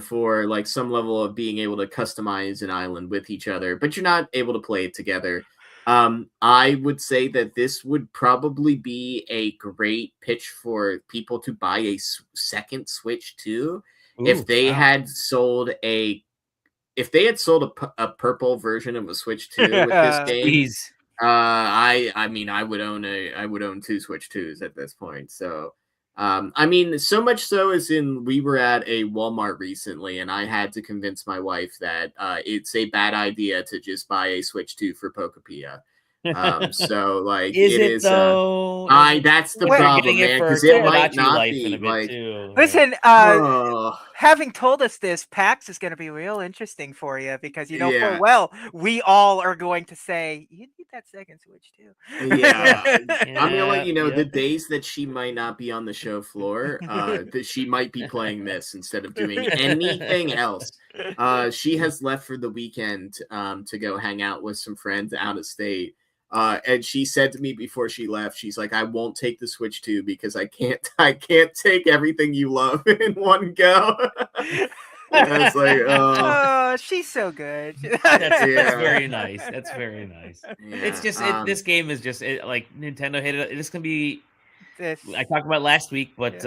for like some level of being able to customize an island with each other, but you're not able to play it together. I would say that this would probably be a great pitch for people to buy a second Switch too. If they had sold a purple version of a Switch 2 with this game, I mean, I would own two Switch 2s at this point. So, I mean, so much so as in we were at a Walmart recently, and I had to convince my wife that it's a bad idea to just buy a Switch 2 for Pokopia. So like is it though? That's the problem, man, because it might not be like. Listen, having told us this, PAX is going to be real interesting for you because full well we all are going to say you need that second Switch too. I'm gonna let you know the days that she might not be on the show floor, that she might be playing this instead of doing anything else. She has left for the weekend to go hang out with some friends out of state. And she said to me before she left, she's like, I won't take the Switch 2 because I can't take everything you love in one go. And I was like, oh, she's so good. That's very nice. That's very nice. Yeah. It's just this game is just like Nintendo hit it. This can be. I talked about last week, but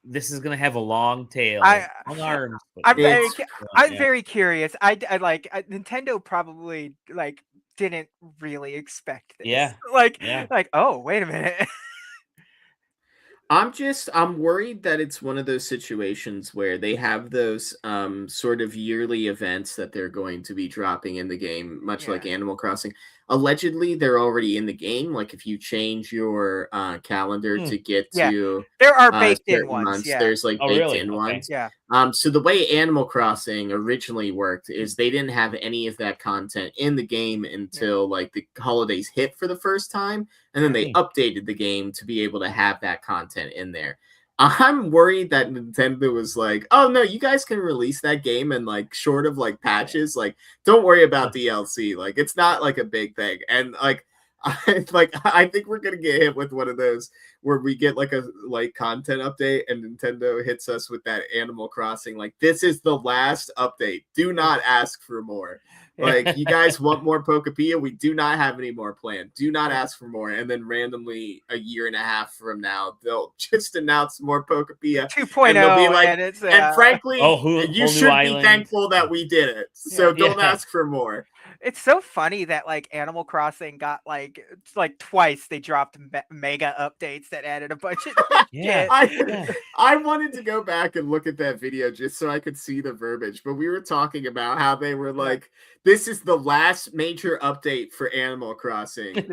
this is gonna have a long tail, long arms. I'm very curious. I like Nintendo probably like didn't really expect this. Like oh wait a minute. I'm worried that it's one of those situations where they have those sort of yearly events that they're going to be dropping in the game, much like Animal Crossing. Allegedly, they're already in the game. Like if you change your calendar to get to there are baked in ones. There's like baked in ones. Yeah. So the way Animal Crossing originally worked is they didn't have any of that content in the game until like the holidays hit for the first time, and then they updated the game to be able to have that content in there. I'm worried that Nintendo was like, oh no, you guys can release that game and like short of like patches, like don't worry about DLC. Like it's not like a big thing. And like I think we're gonna get hit with one of those where we get like a content update and Nintendo hits us with that Animal Crossing. Like this is the last update. Do not ask for more. Like you guys want more Pokopia? We do not have any more planned. Do not ask for more. And then randomly a year and a half from now, they'll just announce more Pokopia 2.0. And they'll be like, and frankly, you should be thankful that we did it. So don't ask for more. It's so funny that like Animal Crossing got like twice they dropped mega updates that added a bunch of I wanted to go back and look at that video just so I could see the verbiage, but we were talking about how they were like, this is the last major update for Animal Crossing.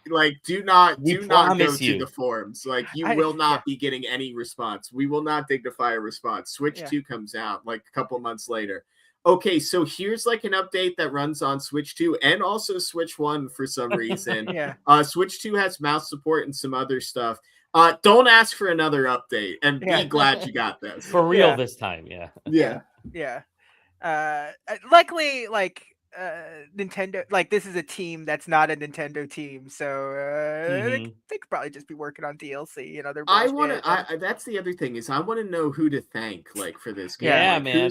Like, do not go to the forums. Like, you will not be getting any response. We will not dignify a response. Switch 2 comes out like a couple months later. Okay, so here's like an update that runs on Switch 2 and also Switch 1 for some reason. Switch 2 has mouse support and some other stuff. Don't ask for another update and be glad you got this. For real this time, luckily, like Nintendo, like this is a team that's not a Nintendo team, so they could probably just be working on DLC and other bullshit. That's the other thing is I want to know who to thank like for this game. Yeah, like, man.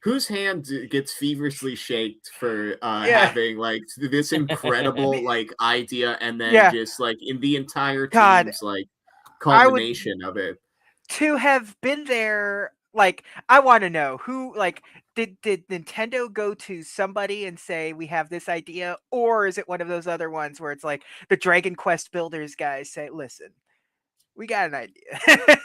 Whose hand gets feverishly shaked for having like this incredible like idea and then just like in the entire team's like culmination of it. to have been there, like, I want to know who, like, did Nintendo go to somebody and say we have this idea, or is it one of those other ones where it's like the Dragon Quest builders guys say, listen, we got an idea.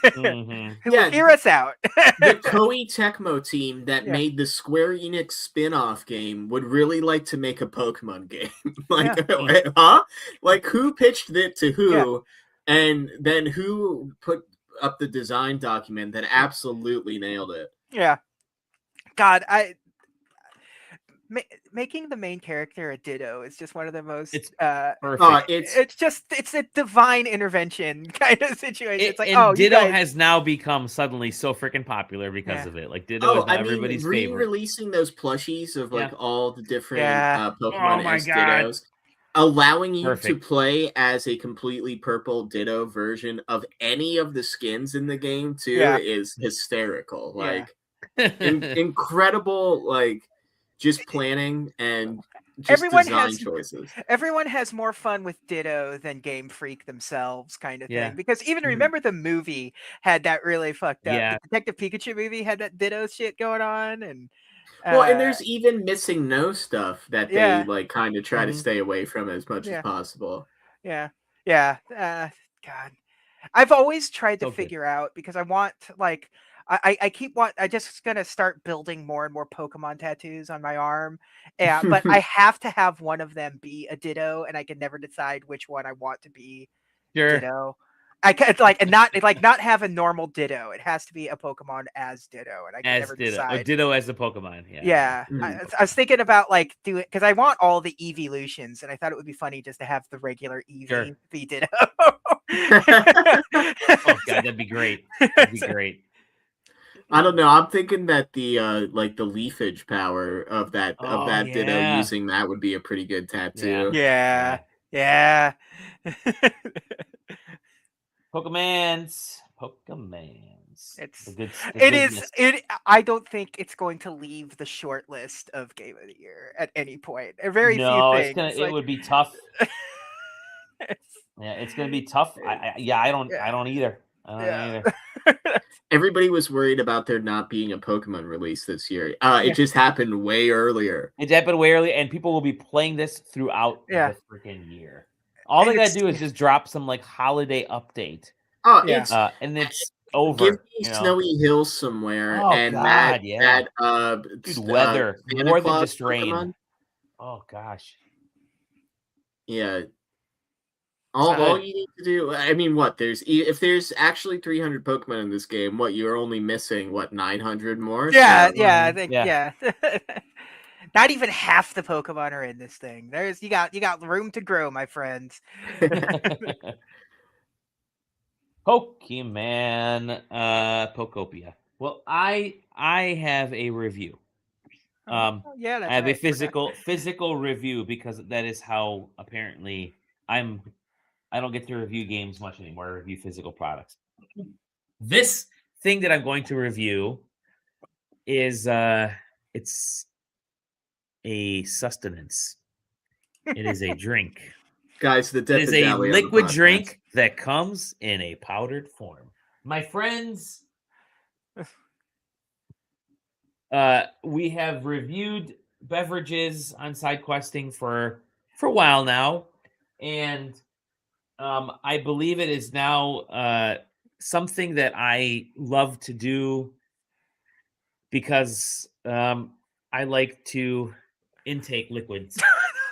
Mm-hmm. Well, hear us out. The Koei Tecmo team that Yeah. made the Square Enix spin-off game would really like to make a Pokemon game. Like, huh? Like, who pitched it to who, and then who put up the design document that absolutely nailed it? Yeah. God, making the main character a Ditto is just one of the most Perfect. It's a divine intervention kind of situation. It's like, and Ditto has now become suddenly so freaking popular because of it. Like, Ditto is now everybody's favorite. Re-releasing those plushies of like all the different Pokemon my as God. Dittos, allowing you to play as a completely purple Ditto version of any of the skins in the game too is hysterical. Like, incredible, like, just planning and just design choices. Everyone has more fun with Ditto than Game Freak themselves, kind of thing. Because even remember the movie had that really fucked up. The Detective Pikachu movie had that Ditto shit going on, and and there's even Missing No stuff that they like kind of try to stay away from as much as possible. God, I've always tried to figure out, because I want, like, I just gonna start building more and more Pokemon tattoos on my arm. Yeah, but I have to have one of them be a Ditto, and I can never decide which one I want to be Ditto. I can not have a normal Ditto. It has to be a Pokemon as Ditto, and I can never decide. A Ditto as a Pokemon. I was thinking about like doing, because I want all the evolutions, and I thought it would be funny just to have the regular Eevee be Ditto. Oh god, that'd be great. That'd be great. I don't know. I'm thinking that the like the leafage power of that Ditto, using that would be a pretty good tattoo. Yeah. Pokemans. I don't think it's going to leave the short list of Game of the Year at any point. Very few things. It would be tough. It's gonna be tough. I don't either. Everybody was worried about there not being a Pokemon release this year. It just happened way earlier. It happened way early, and people will be playing this throughout the freaking year. All they gotta do is just drop some like holiday update. And it's over. Give me Snowy Hills somewhere, and weather more than just rain. Pokemon. Oh gosh. Yeah. All you need to do, I mean, if there's actually 300 Pokemon in this game, you're only missing 900 more? I think not even half the Pokemon are in this thing. You got room to grow, my friends. Pokemon Pokopia. Well, I have a review. I have a physical review, because that is how apparently I don't get to review games much anymore. I review physical products. This thing that I'm going to review is it's a sustenance. It is a drink. Guys, it is a liquid drink that comes in a powdered form. My friends, we have reviewed beverages on SideQuesting for a while now, and I believe it is now something that I love to do, because I like to intake liquids.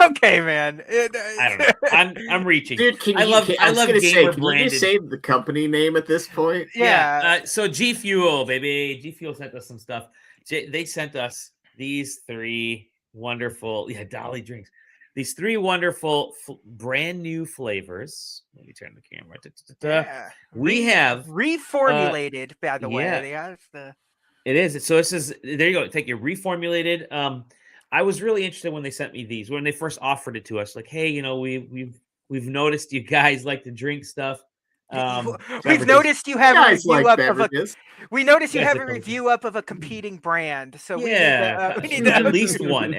Okay, man. I don't know. I'm reaching. Dude, I love gamer branded. Can you say the company name at this point? Yeah. So GFuel, baby. GFuel sent us some stuff. They sent us these three wonderful, Dolly drinks. These three wonderful brand new flavors. Let me turn the camera. We have reformulated, by the way. It is. So this is, there you go. Take your reformulated. I was really interested when they sent me these, when they first offered it to us. Like, hey, we've noticed you guys like to drink stuff. We've noticed you have a review up beverages. We noticed you have a review up of a competing brand. So we need at least one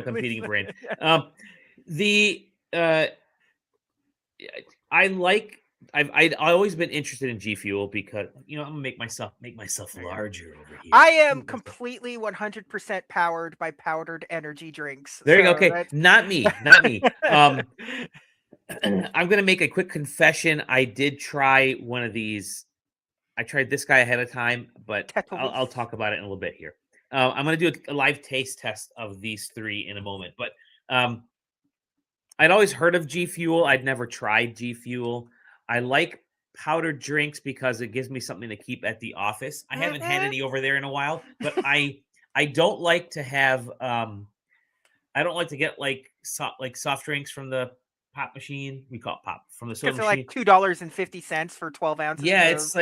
competing brand. I like I'd always been interested in GFuel because I'm gonna make myself larger over here. I am completely 100% powered by powdered energy drinks. There you go. So Okay, that's... not me. I'm gonna make a quick confession. I did try one of these. I tried this guy ahead of time, but I'll talk about it in a little bit here. I'm gonna do a live taste test of these three in a moment, but I'd always heard of GFuel. I'd never tried GFuel. I like powdered drinks because it gives me something to keep at the office. I haven't had any over there in a while, but I don't like to have I don't like to get like soft drinks from the pop machine. We call it pop from the soda Because machine. they're like $2.50 for 12 ounces. Yeah, it's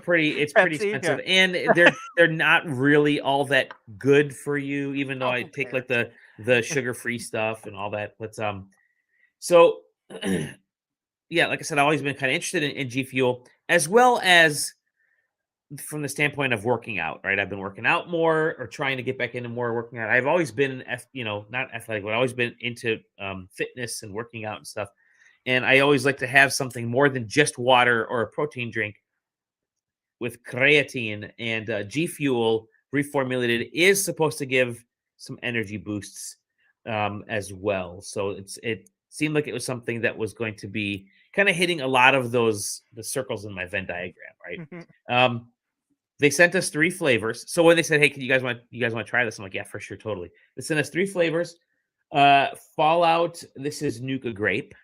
pretty expensive, and they're not really all that good for you. Even though I take like the sugar-free stuff and all that, but so yeah, like I said, I've always been kind of interested in GFuel, as well as from the standpoint of working out, right? I've been working out more or trying to get back into more working out. I've always been, not athletic, but I've always been into fitness and working out and stuff. And I always like to have something more than just water or a protein drink with creatine. And GFuel reformulated is supposed to give some energy boosts as well. So it seemed like it was something that was going to be kind of hitting a lot of the circles in my Venn diagram, right? They sent us 3 flavors. So when they said, "Hey, you guys want to try this?" I'm like, "Yeah, for sure, totally." They sent us 3 flavors. Fallout. This is Nuka Grape.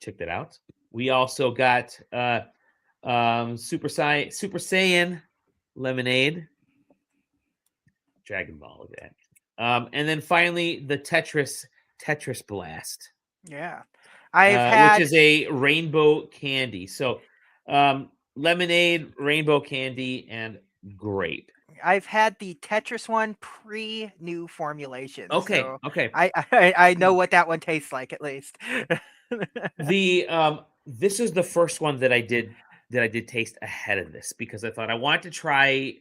Check that out. We also got Super Saiyan Lemonade. Dragon Ball. Look at that. And then finally the Tetris Blast. Yeah. Which is a rainbow candy. So lemonade, rainbow candy, and grape. I've had the Tetris one pre-new formulation. Okay, so okay. I know what that one tastes like at least. This is the first one that I did taste ahead of this because I thought I wanted to try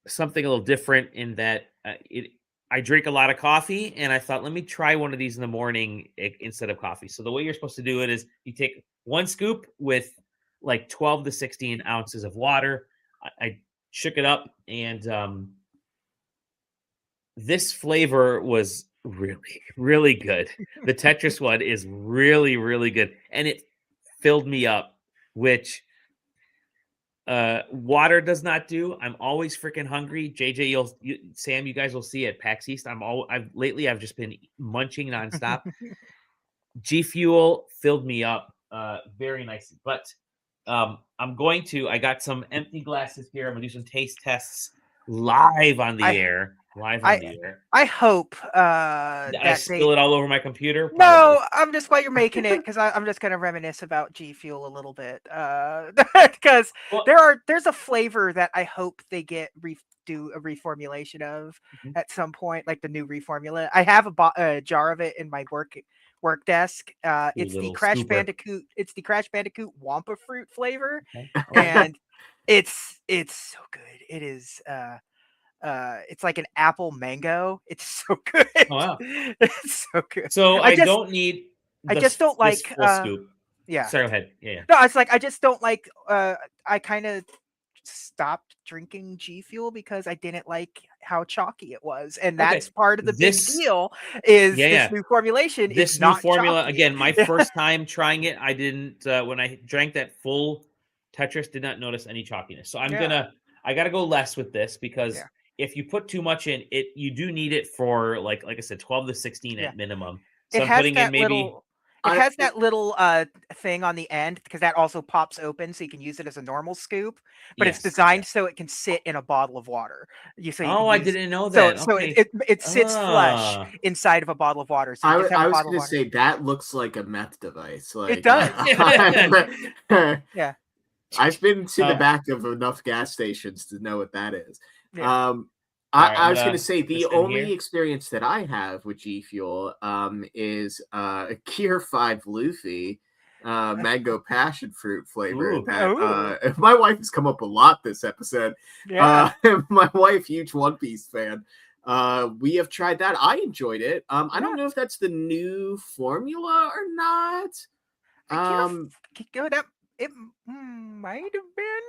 something a little different in that I drink a lot of coffee, and I thought, let me try one of these in the morning instead of coffee. So the way you're supposed to do it is you take 1 scoop with like 12 to 16 ounces of water. I shook it up, and this flavor was really, really good. The Tetris one is really, really good, and it filled me up, which water does not do. I'm always freaking hungry. JJ, Sam, you guys will see at PAX East. Lately I've just been munching nonstop. GFuel filled me up very nicely. But I got some empty glasses here. I'm gonna do some taste tests live on the air. I hope I spill it all over my computer. Probably. No, I'm just while you're making it because I'm just gonna reminisce about GFuel a little bit because there's a flavor that I hope they do a reformulation of at some point, like the new reformula. I have a jar of it in my work desk. It's the Crash Bandicoot. It's the Crash Bandicoot Wampa fruit flavor, and it's so good. It is. It's like an apple mango. It's so good. Oh, wow. It's so good. So I don't need. I just don't like. Scoop. Yeah. Sorry, go ahead. Yeah. No, it's like I just don't like. I kind of stopped drinking GFuel because I didn't like how chalky it was, and that's part of the big deal. Is this new formulation? This new formula chalky. Again. My first time trying it, I didn't. When I drank that full Tetris, did not notice any chalkiness. So I gotta go less with this because. Yeah. If you put too much in it, you do need it for like I said, 12 to 16 at minimum. So I'm putting in maybe. It has that little thing on the end because that also pops open, so you can use it as a normal scoop. But it's designed so it can sit in a bottle of water. I didn't know that. So it sits flush inside of a bottle of water. So I was going to say that looks like a meth device. Like, it does. Yeah. I've been to the back of enough gas stations to know what that is. Yeah. I was going to say the only experience that I have with GFuel is Gear 5 Luffy mango passion fruit flavor. That my wife has come up a lot this episode. Yeah. My wife, huge One Piece fan. We have tried that. I enjoyed it. I don't know if that's the new formula or not. It might have been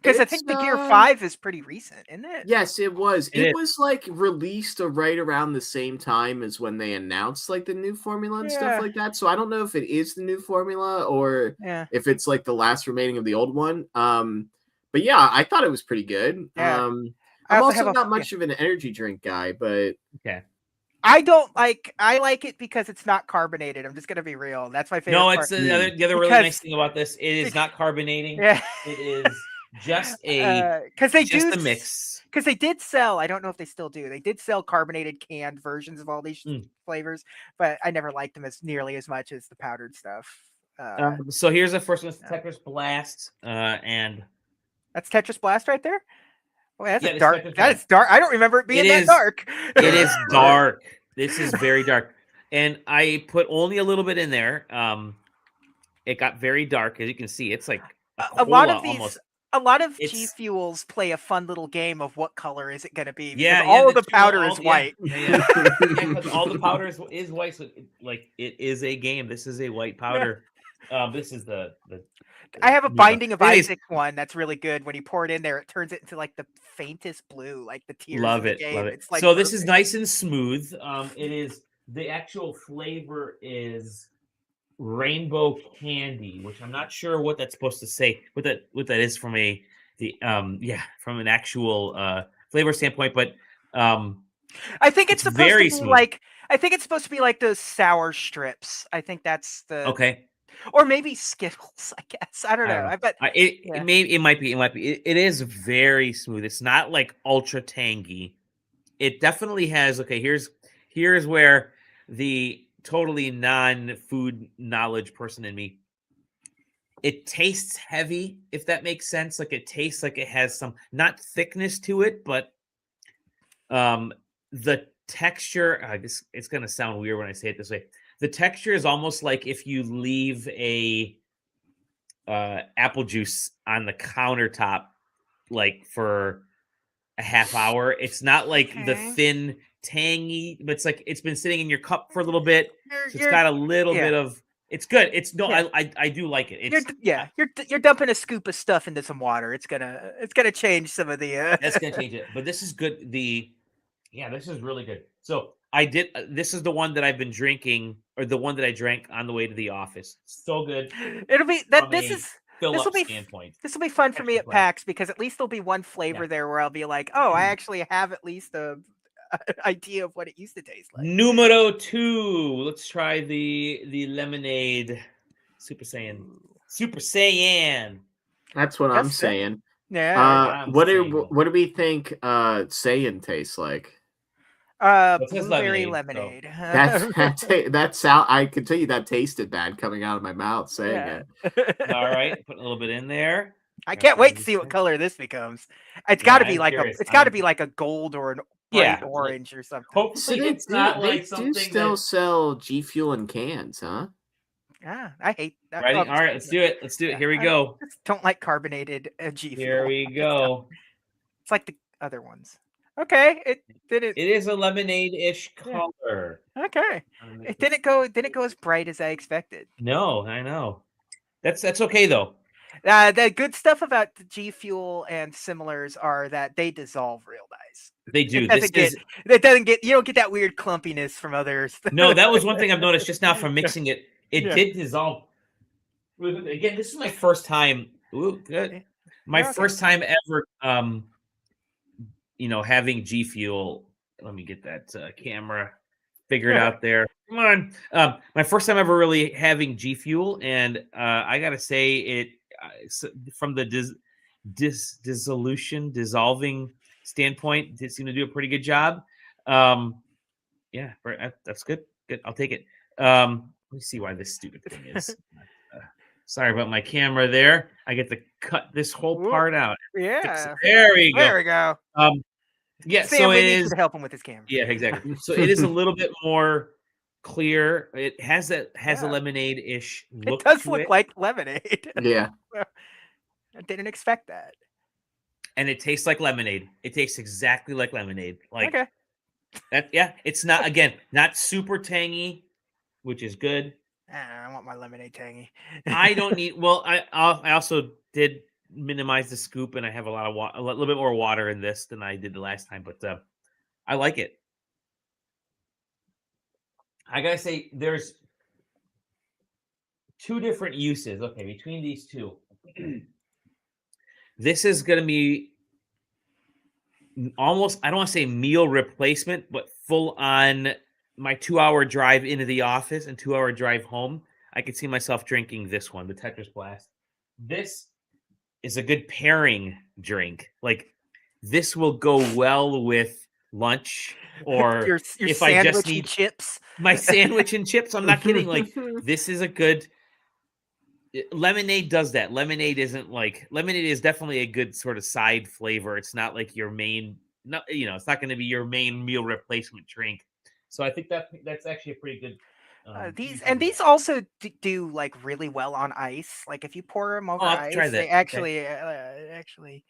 because I think the Gear It's, 5 is pretty recent, isn't it? Yes, it was. It It was like released right around the same time as when they announced like the new formula and stuff Yeah. like that. So I don't know if it is the new formula or Yeah. if it's like the last remaining of the old one. But yeah, I thought it was pretty good. Yeah. I'm also also have a- not much of an energy drink guy, but Okay. I like it because it's not carbonated. I'm just gonna be real. That's my favorite No, part. it's the other really Because- nice thing about this. It is not carbonating. Yeah. It is just a because a mix. Because they did sell, I don't know if they still do. They did sell carbonated canned versions of all these flavors, but I never liked them as nearly as much as the powdered stuff. So here's the first one, Tetris Blast, and that's Tetris Blast right there. Oh, that's a it's dark. Tetris That is dark. I don't remember it being that dark. It is dark. This is very dark, and I put only a little bit in there. It got very dark, as you can see. It's like a lot of these. Almost. A lot of G Fuels play a fun little game of what color is it going to be. Yeah, all of the powder is white. Yeah, all the powder is white. So it is a game. This is a white powder. This is the I have a Binding of Isaac one that's really good. When you pour it in there, it turns it into like the faintest blue, like the tears. Love it. Game. Love it. It's like so perfect. This is nice and smooth. It is the actual flavor is rainbow candy, which I'm not sure what that's supposed to say. What that is from from an actual flavor standpoint, but I think it's supposed very to be smooth. like it's supposed to be like those sour strips. I think that's the okay. Or maybe Skittles, I guess. I don't know. It might be. It is very smooth. It's not like ultra tangy. It definitely has. Okay, here's where the totally non-food knowledge person in me. It tastes heavy, if that makes sense. Like it tastes like it has some not thickness to it, but the texture. It's gonna sound weird when I say it this way. The texture is almost like if you leave a apple juice on the countertop, like for a half hour. It's not like the thin, tangy, but it's like it's been sitting in your cup for a little bit. So it's got a little bit of. It's good. It's I do like it. You're dumping a scoop of stuff into some water. It's gonna change some of the. That's gonna change it, but this is good. This is really good. So I did. This is the one that I've been drinking, or the one that I drank on the way to the office. So good. It'll be that. This will be fun for me at PAX because at least there'll be one flavor there where I'll be like, oh, I actually have at least a idea of what it used to taste like. Numero 2. Let's try the lemonade Super Saiyan. Super Saiyan. That's what I'm saying. Yeah. What do we think Saiyan tastes like? Blueberry lemonade. That's I can tell you that tasted bad coming out of my mouth saying it. All right, put a little bit in there. I can't wait to see what color this becomes. It's got to be like a gold or an bright orange or something. Hopefully it's not like something. They do still sell G Fuel in cans, huh? Yeah, I hate that. Ready? All right, let's do it. Let's do it. Here we go. I just don't like carbonated G Fuel. Here we go. It's like the other ones. Okay, it is a lemonade-ish color. Okay, it didn't go as bright as I expected. No, I know. That's okay though. The good stuff about the G Fuel and similars are that they dissolve real nice. They do. It doesn't get you don't get that weird clumpiness from others. No, that was one thing I've noticed just now from mixing it. It did dissolve. Again, this is my first time. Ooh, good. My first time ever. Having G Fuel. Let me get that camera figured out there. Come on. My first time ever really having G Fuel, and I gotta say it from the dissolving standpoint, it seemed to do a pretty good job. That's good. Good, I'll take it. Let me see why this stupid thing is. Sorry about my camera there. I get to cut this whole part out. Yeah. There we go. There we go. So it is to help him with his camera. Yeah, exactly. So it is a little bit more clear. It has a lemonade-ish look. It does look like lemonade. Yeah. I didn't expect that. And it tastes like lemonade. It tastes exactly like lemonade. Like okay. It's not super tangy, which is good. I want my lemonade tangy. I don't need. Well, I also did minimize the scoop, and I have a lot of a little bit more water in this than I did the last time. But I like it. I gotta say, there's two different uses. Okay, between these two, this is gonna be almost. I don't want to say meal replacement, but full on my 2-hour drive into the office and 2-hour drive home. I could see myself drinking this one, the Tetris Blast. This is a good pairing drink. Like, this will go well with lunch, or your if sandwich I just need and chips. my sandwich and chips. I'm not kidding. Like, this is a good lemonade does that. Lemonade is definitely a good sort of side flavor. It's not like your main, it's not going to be your main meal replacement drink. So I think that's actually a pretty good. These also do like really well on ice. Like if you pour them over I'll have to try ice, they that. actually.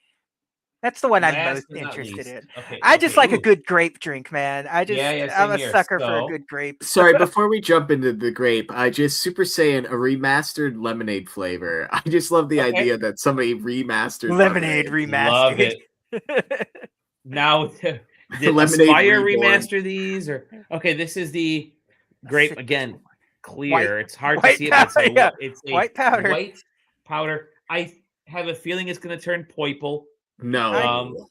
That's the one I'm Last most but not interested least. in. Okay, I just like a ooh. good grape drink, man. Yeah, I'm same a here. sucker for a So- good grape. Sorry, before we jump into the grape, I just Super Saiyan a remastered lemonade flavor. I just love the Okay. idea that somebody remastered Lemonade Love remastered. it. Now, did Lemonade Aspire Reborn. remaster these, or okay? This is the grape Sick again, clear. White- It's hard to white see it, but powder, yeah. it's a White powder. White powder. I have a feeling it's going to turn purple. No.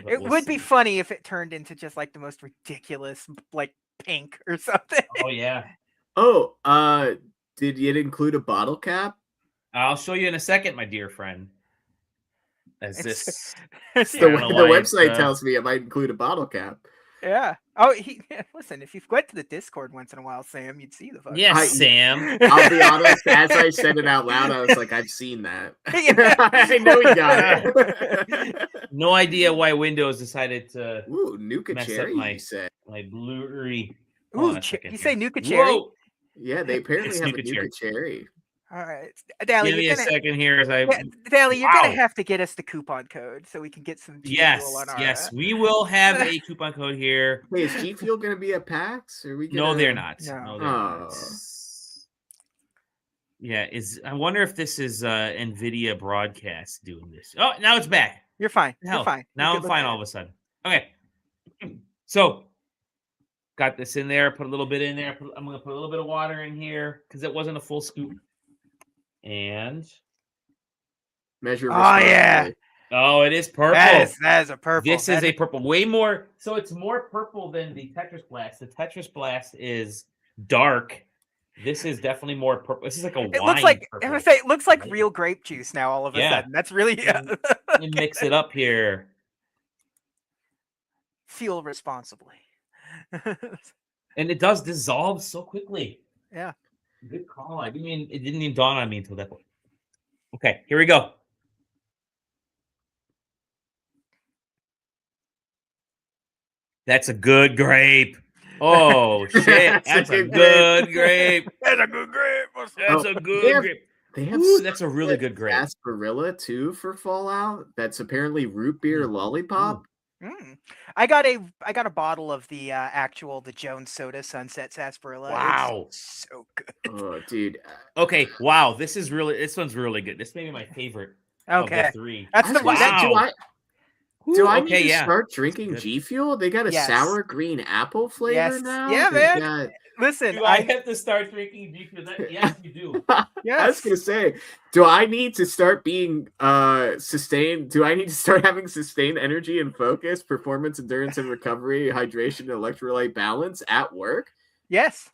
But It we'll would be see. funny if it turned into just like the most ridiculous, like pink or something. Oh yeah, Oh, did it include a bottle cap? I'll show you in a second, my dear friend. As It's- this, The, I don't know the why it's, website tells me it might include a bottle cap. Yeah. Oh, listen. If you went to the Discord once in a while, Sam, you'd see the fucking. yes, Sam. I'll be honest, as I said it out loud, I was like, I've seen that. Yeah. I know he got it. No idea why Windows decided to Ooh, Nuka mess Cherry, up my you said. blurry. Hold on Ooh, a second you here. say Nuka Cherry? Whoa! Yeah, they apparently It's have Nuka a Nuka Cherry. All right, Dally, Give me you're a gonna. second here as I. Dally, you're gonna Wow. have to get us the coupon code so we can get some. Yes, on our, yes, we will have a coupon code here. Wait, is G Fuel going to be at PAX? Are we No, gonna... they're not. No. No, they're not. Oh. Yeah, I wonder if this is NVIDIA broadcast doing this. Oh, now it's back. You're fine. Hell, You're fine. now You're I'm good fine looking. all of a sudden. Okay. So, got this in there, put a little bit in there. I'm going to put a little bit of water in here because it wasn't a full scoop. And, Measure Oh, yeah. responsibly. oh, it is purple. That is a purple. This is That a purple. Way more. So it's more purple than the Tetris Blast. The Tetris Blast is dark. This is definitely more purple. This is like a wine. It looks like purple. it looks like Right? real grape juice now. All of a Yeah. sudden, that's really Let me mix it up here. fuel responsibly. And it does dissolve so quickly. Yeah. Good call. It didn't even dawn on me until that point. Okay, here we go. That's a good grape. Oh shit! That's a good grape. That's a good grape. That's a good grape. They have Ooh, that's a really good grape. sarsaparilla too for Fallout. That's apparently root beer lollipop. I got a bottle of the the Jones Soda Sunset Sarsaparilla. Wow. It's so good. Oh, dude. Okay, wow. This one's really good. This may be my favorite of Okay, the three. that's the one. Wow. Do I Okay, need to yeah. start drinking Good. G Fuel? They got a Yes. sour green apple flavor Yes. now. Yeah, They man. got- Listen, Do I have to start drinking GFuel? Yes, you do. I was yes. gonna say, do I need to start being sustained? Do I need to start having sustained energy and focus, performance, endurance, and recovery, hydration, and electrolyte balance at work? Yes.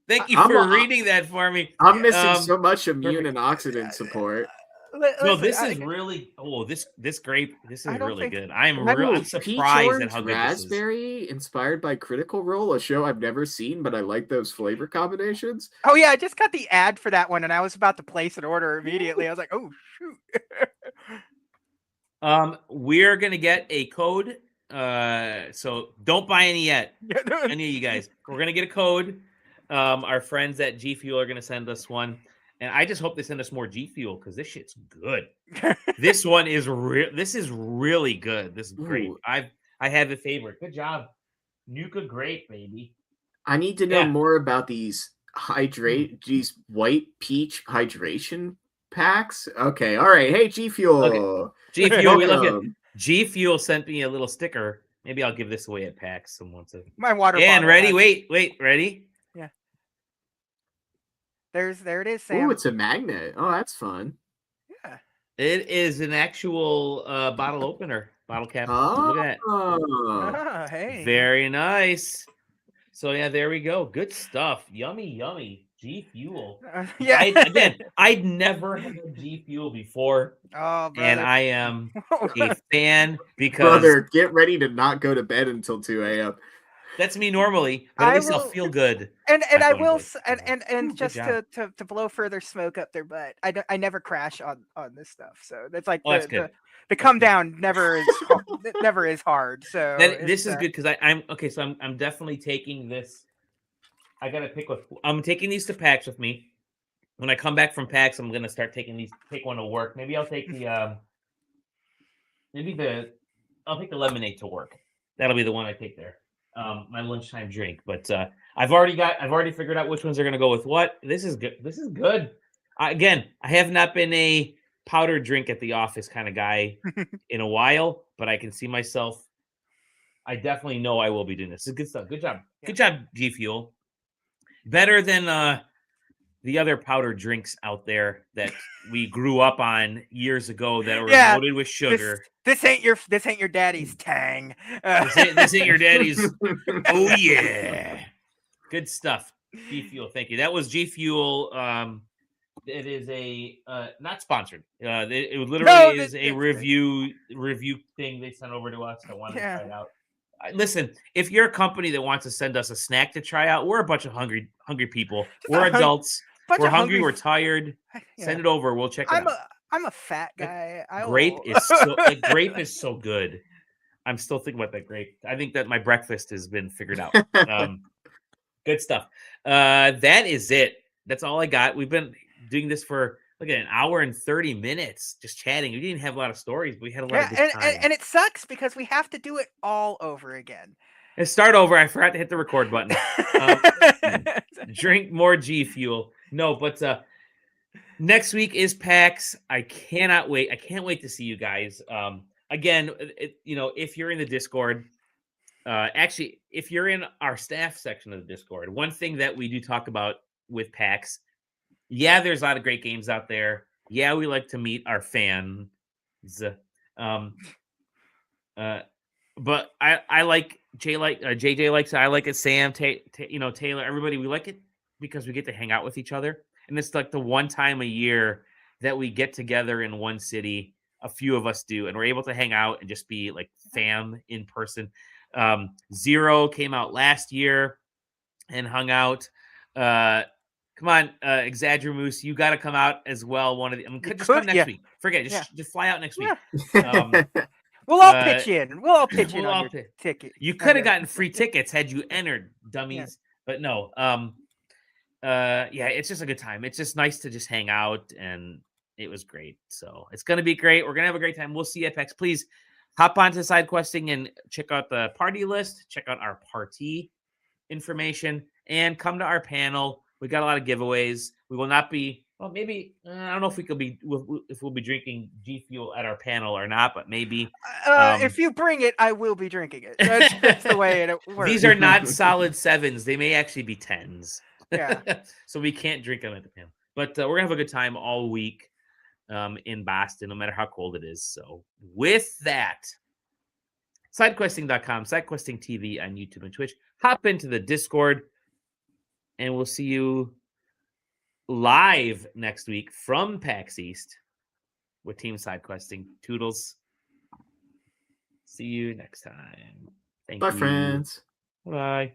Thank you I'm for a- reading that for me. I'm missing Um, so much immune perfect. and oxidant support. No, Listen, this is really. Oh, this grape. This is I don't really think- good. I'm Ooh, surprised peach at orange how good this is. raspberry, inspired by Critical Role, a show I've never seen, but I like those flavor combinations. Oh yeah, I just got the ad for that one, and I was about to place an order immediately. I was like, oh shoot. We're gonna get a code. So don't buy any yet. Any of you guys. We're gonna get a code. Our friends at G Fuel are gonna send us one. And I just hope they send us more G Fuel because this shit's good. This one is This is really good. This is great. Ooh. I have a favorite. Good job, Nuka grape, baby. I need to know Yeah. more about these Hydrate. Geez, white peach hydration packs. Okay, all right. Hey, GFuel. GFuel, we love you. Welcome. GFuel sent me a little sticker. Maybe I'll give this away at PAX. Someone to. My water And bottle. ready? has- Wait, ready? Yeah. There it is, Ooh, Sam. it's a magnet. Oh, that's fun. Yeah. It is an actual bottle opener, bottle cap. Look at that. Oh, hey. Very nice. So yeah, there we go. Good stuff. Yummy. G Fuel. Yeah. I'd never had G Fuel before, Oh, brother. and I am a fan because Brother, get ready to not go to bed until 2 a.m. that's me normally. But at least I'll feel good. And not I going to will bed. and Ooh, just good to blow further smoke up their butt. I never crash on this stuff. So that's like Oh, that's good. the come down never is never is hard. So This is good because I'm okay. So I'm definitely taking this. I gotta pick with. I'm taking these to PAX with me. When I come back from PAX, I'm gonna start taking these. Take one to work. Maybe I'll take the. I'll take the lemonade to work. That'll be the one I take there. My lunchtime drink. But I've already figured out which ones are gonna go with what. This is good. This is good. Again, I have not been a powder drink at the office kind of guy in a while, but I can see myself. I definitely know I will be doing this. This is good stuff. Good job. Yeah. Good job, G Fuel. Better than the other powder drinks out there that we grew up on years ago that were loaded with sugar. This ain't your daddy's Tang. This ain't your daddy's. Oh yeah, good stuff. G Fuel, thank you. That was G Fuel. It is a not sponsored. It literally is a review thing they sent over to us. I wanted to try it out. Listen, if you're a company that wants to send us a snack to try out, we're a bunch of hungry people. We're adults. We're hungry. We're tired. Yeah. Send it over. We'll check it out. I'm a fat guy. Grape is so good. I'm still thinking about that grape. I think that my breakfast has been figured out. Good stuff. That is it. That's all I got. We've been doing this for look at an hour and 30 minutes just chatting. We didn't have a lot of stories, but we had a lot of good time. And it sucks because we have to do it all over again. And start over. I forgot to hit the record button. Drink more G Fuel. No, but next week is PAX. I cannot wait. I can't wait to see you guys. Again, if you're in the Discord, actually, if you're in our staff section of the Discord, one thing that we do talk about with PAX, yeah, there's a lot of great games out there. Yeah, we like to meet our fans. But I like JJ likes it. I like it. Sam, Taylor, everybody, we like it because we get to hang out with each other. And it's like the one time a year that we get together in one city. A few of us do, and we're able to hang out and just be like fam in person. Zero came out last year and hung out. Come on, Exaggeramoose, you got to come out as well. Come next week. Forget it. Just fly out next week. We'll all pitch in. We'll all pitch in on your ticket. You could have gotten free tickets had you entered, dummies. But no. It's just a good time. It's just nice to just hang out, and it was great. So it's gonna be great. We're gonna have a great time. We'll see you at PAX. Please hop onto SideQuesting and check out the party list. Check out our party information and come to our panel. We got a lot of giveaways. We will not be. Well, maybe I don't know if we'll be drinking G Fuel at our panel or not, but maybe if you bring it, I will be drinking it. That's the way it works. These are not solid 7s; they may actually be 10s. Yeah. So we can't drink them at the panel, but we're gonna have a good time all week in Boston, no matter how cold it is. So with that, SideQuesting.com, SideQuesting TV on YouTube and Twitch. Hop into the Discord, and we'll see you live next week from PAX East with Team SideQuesting. Toodles. See you next time. Thank you. Bye, friends. Bye.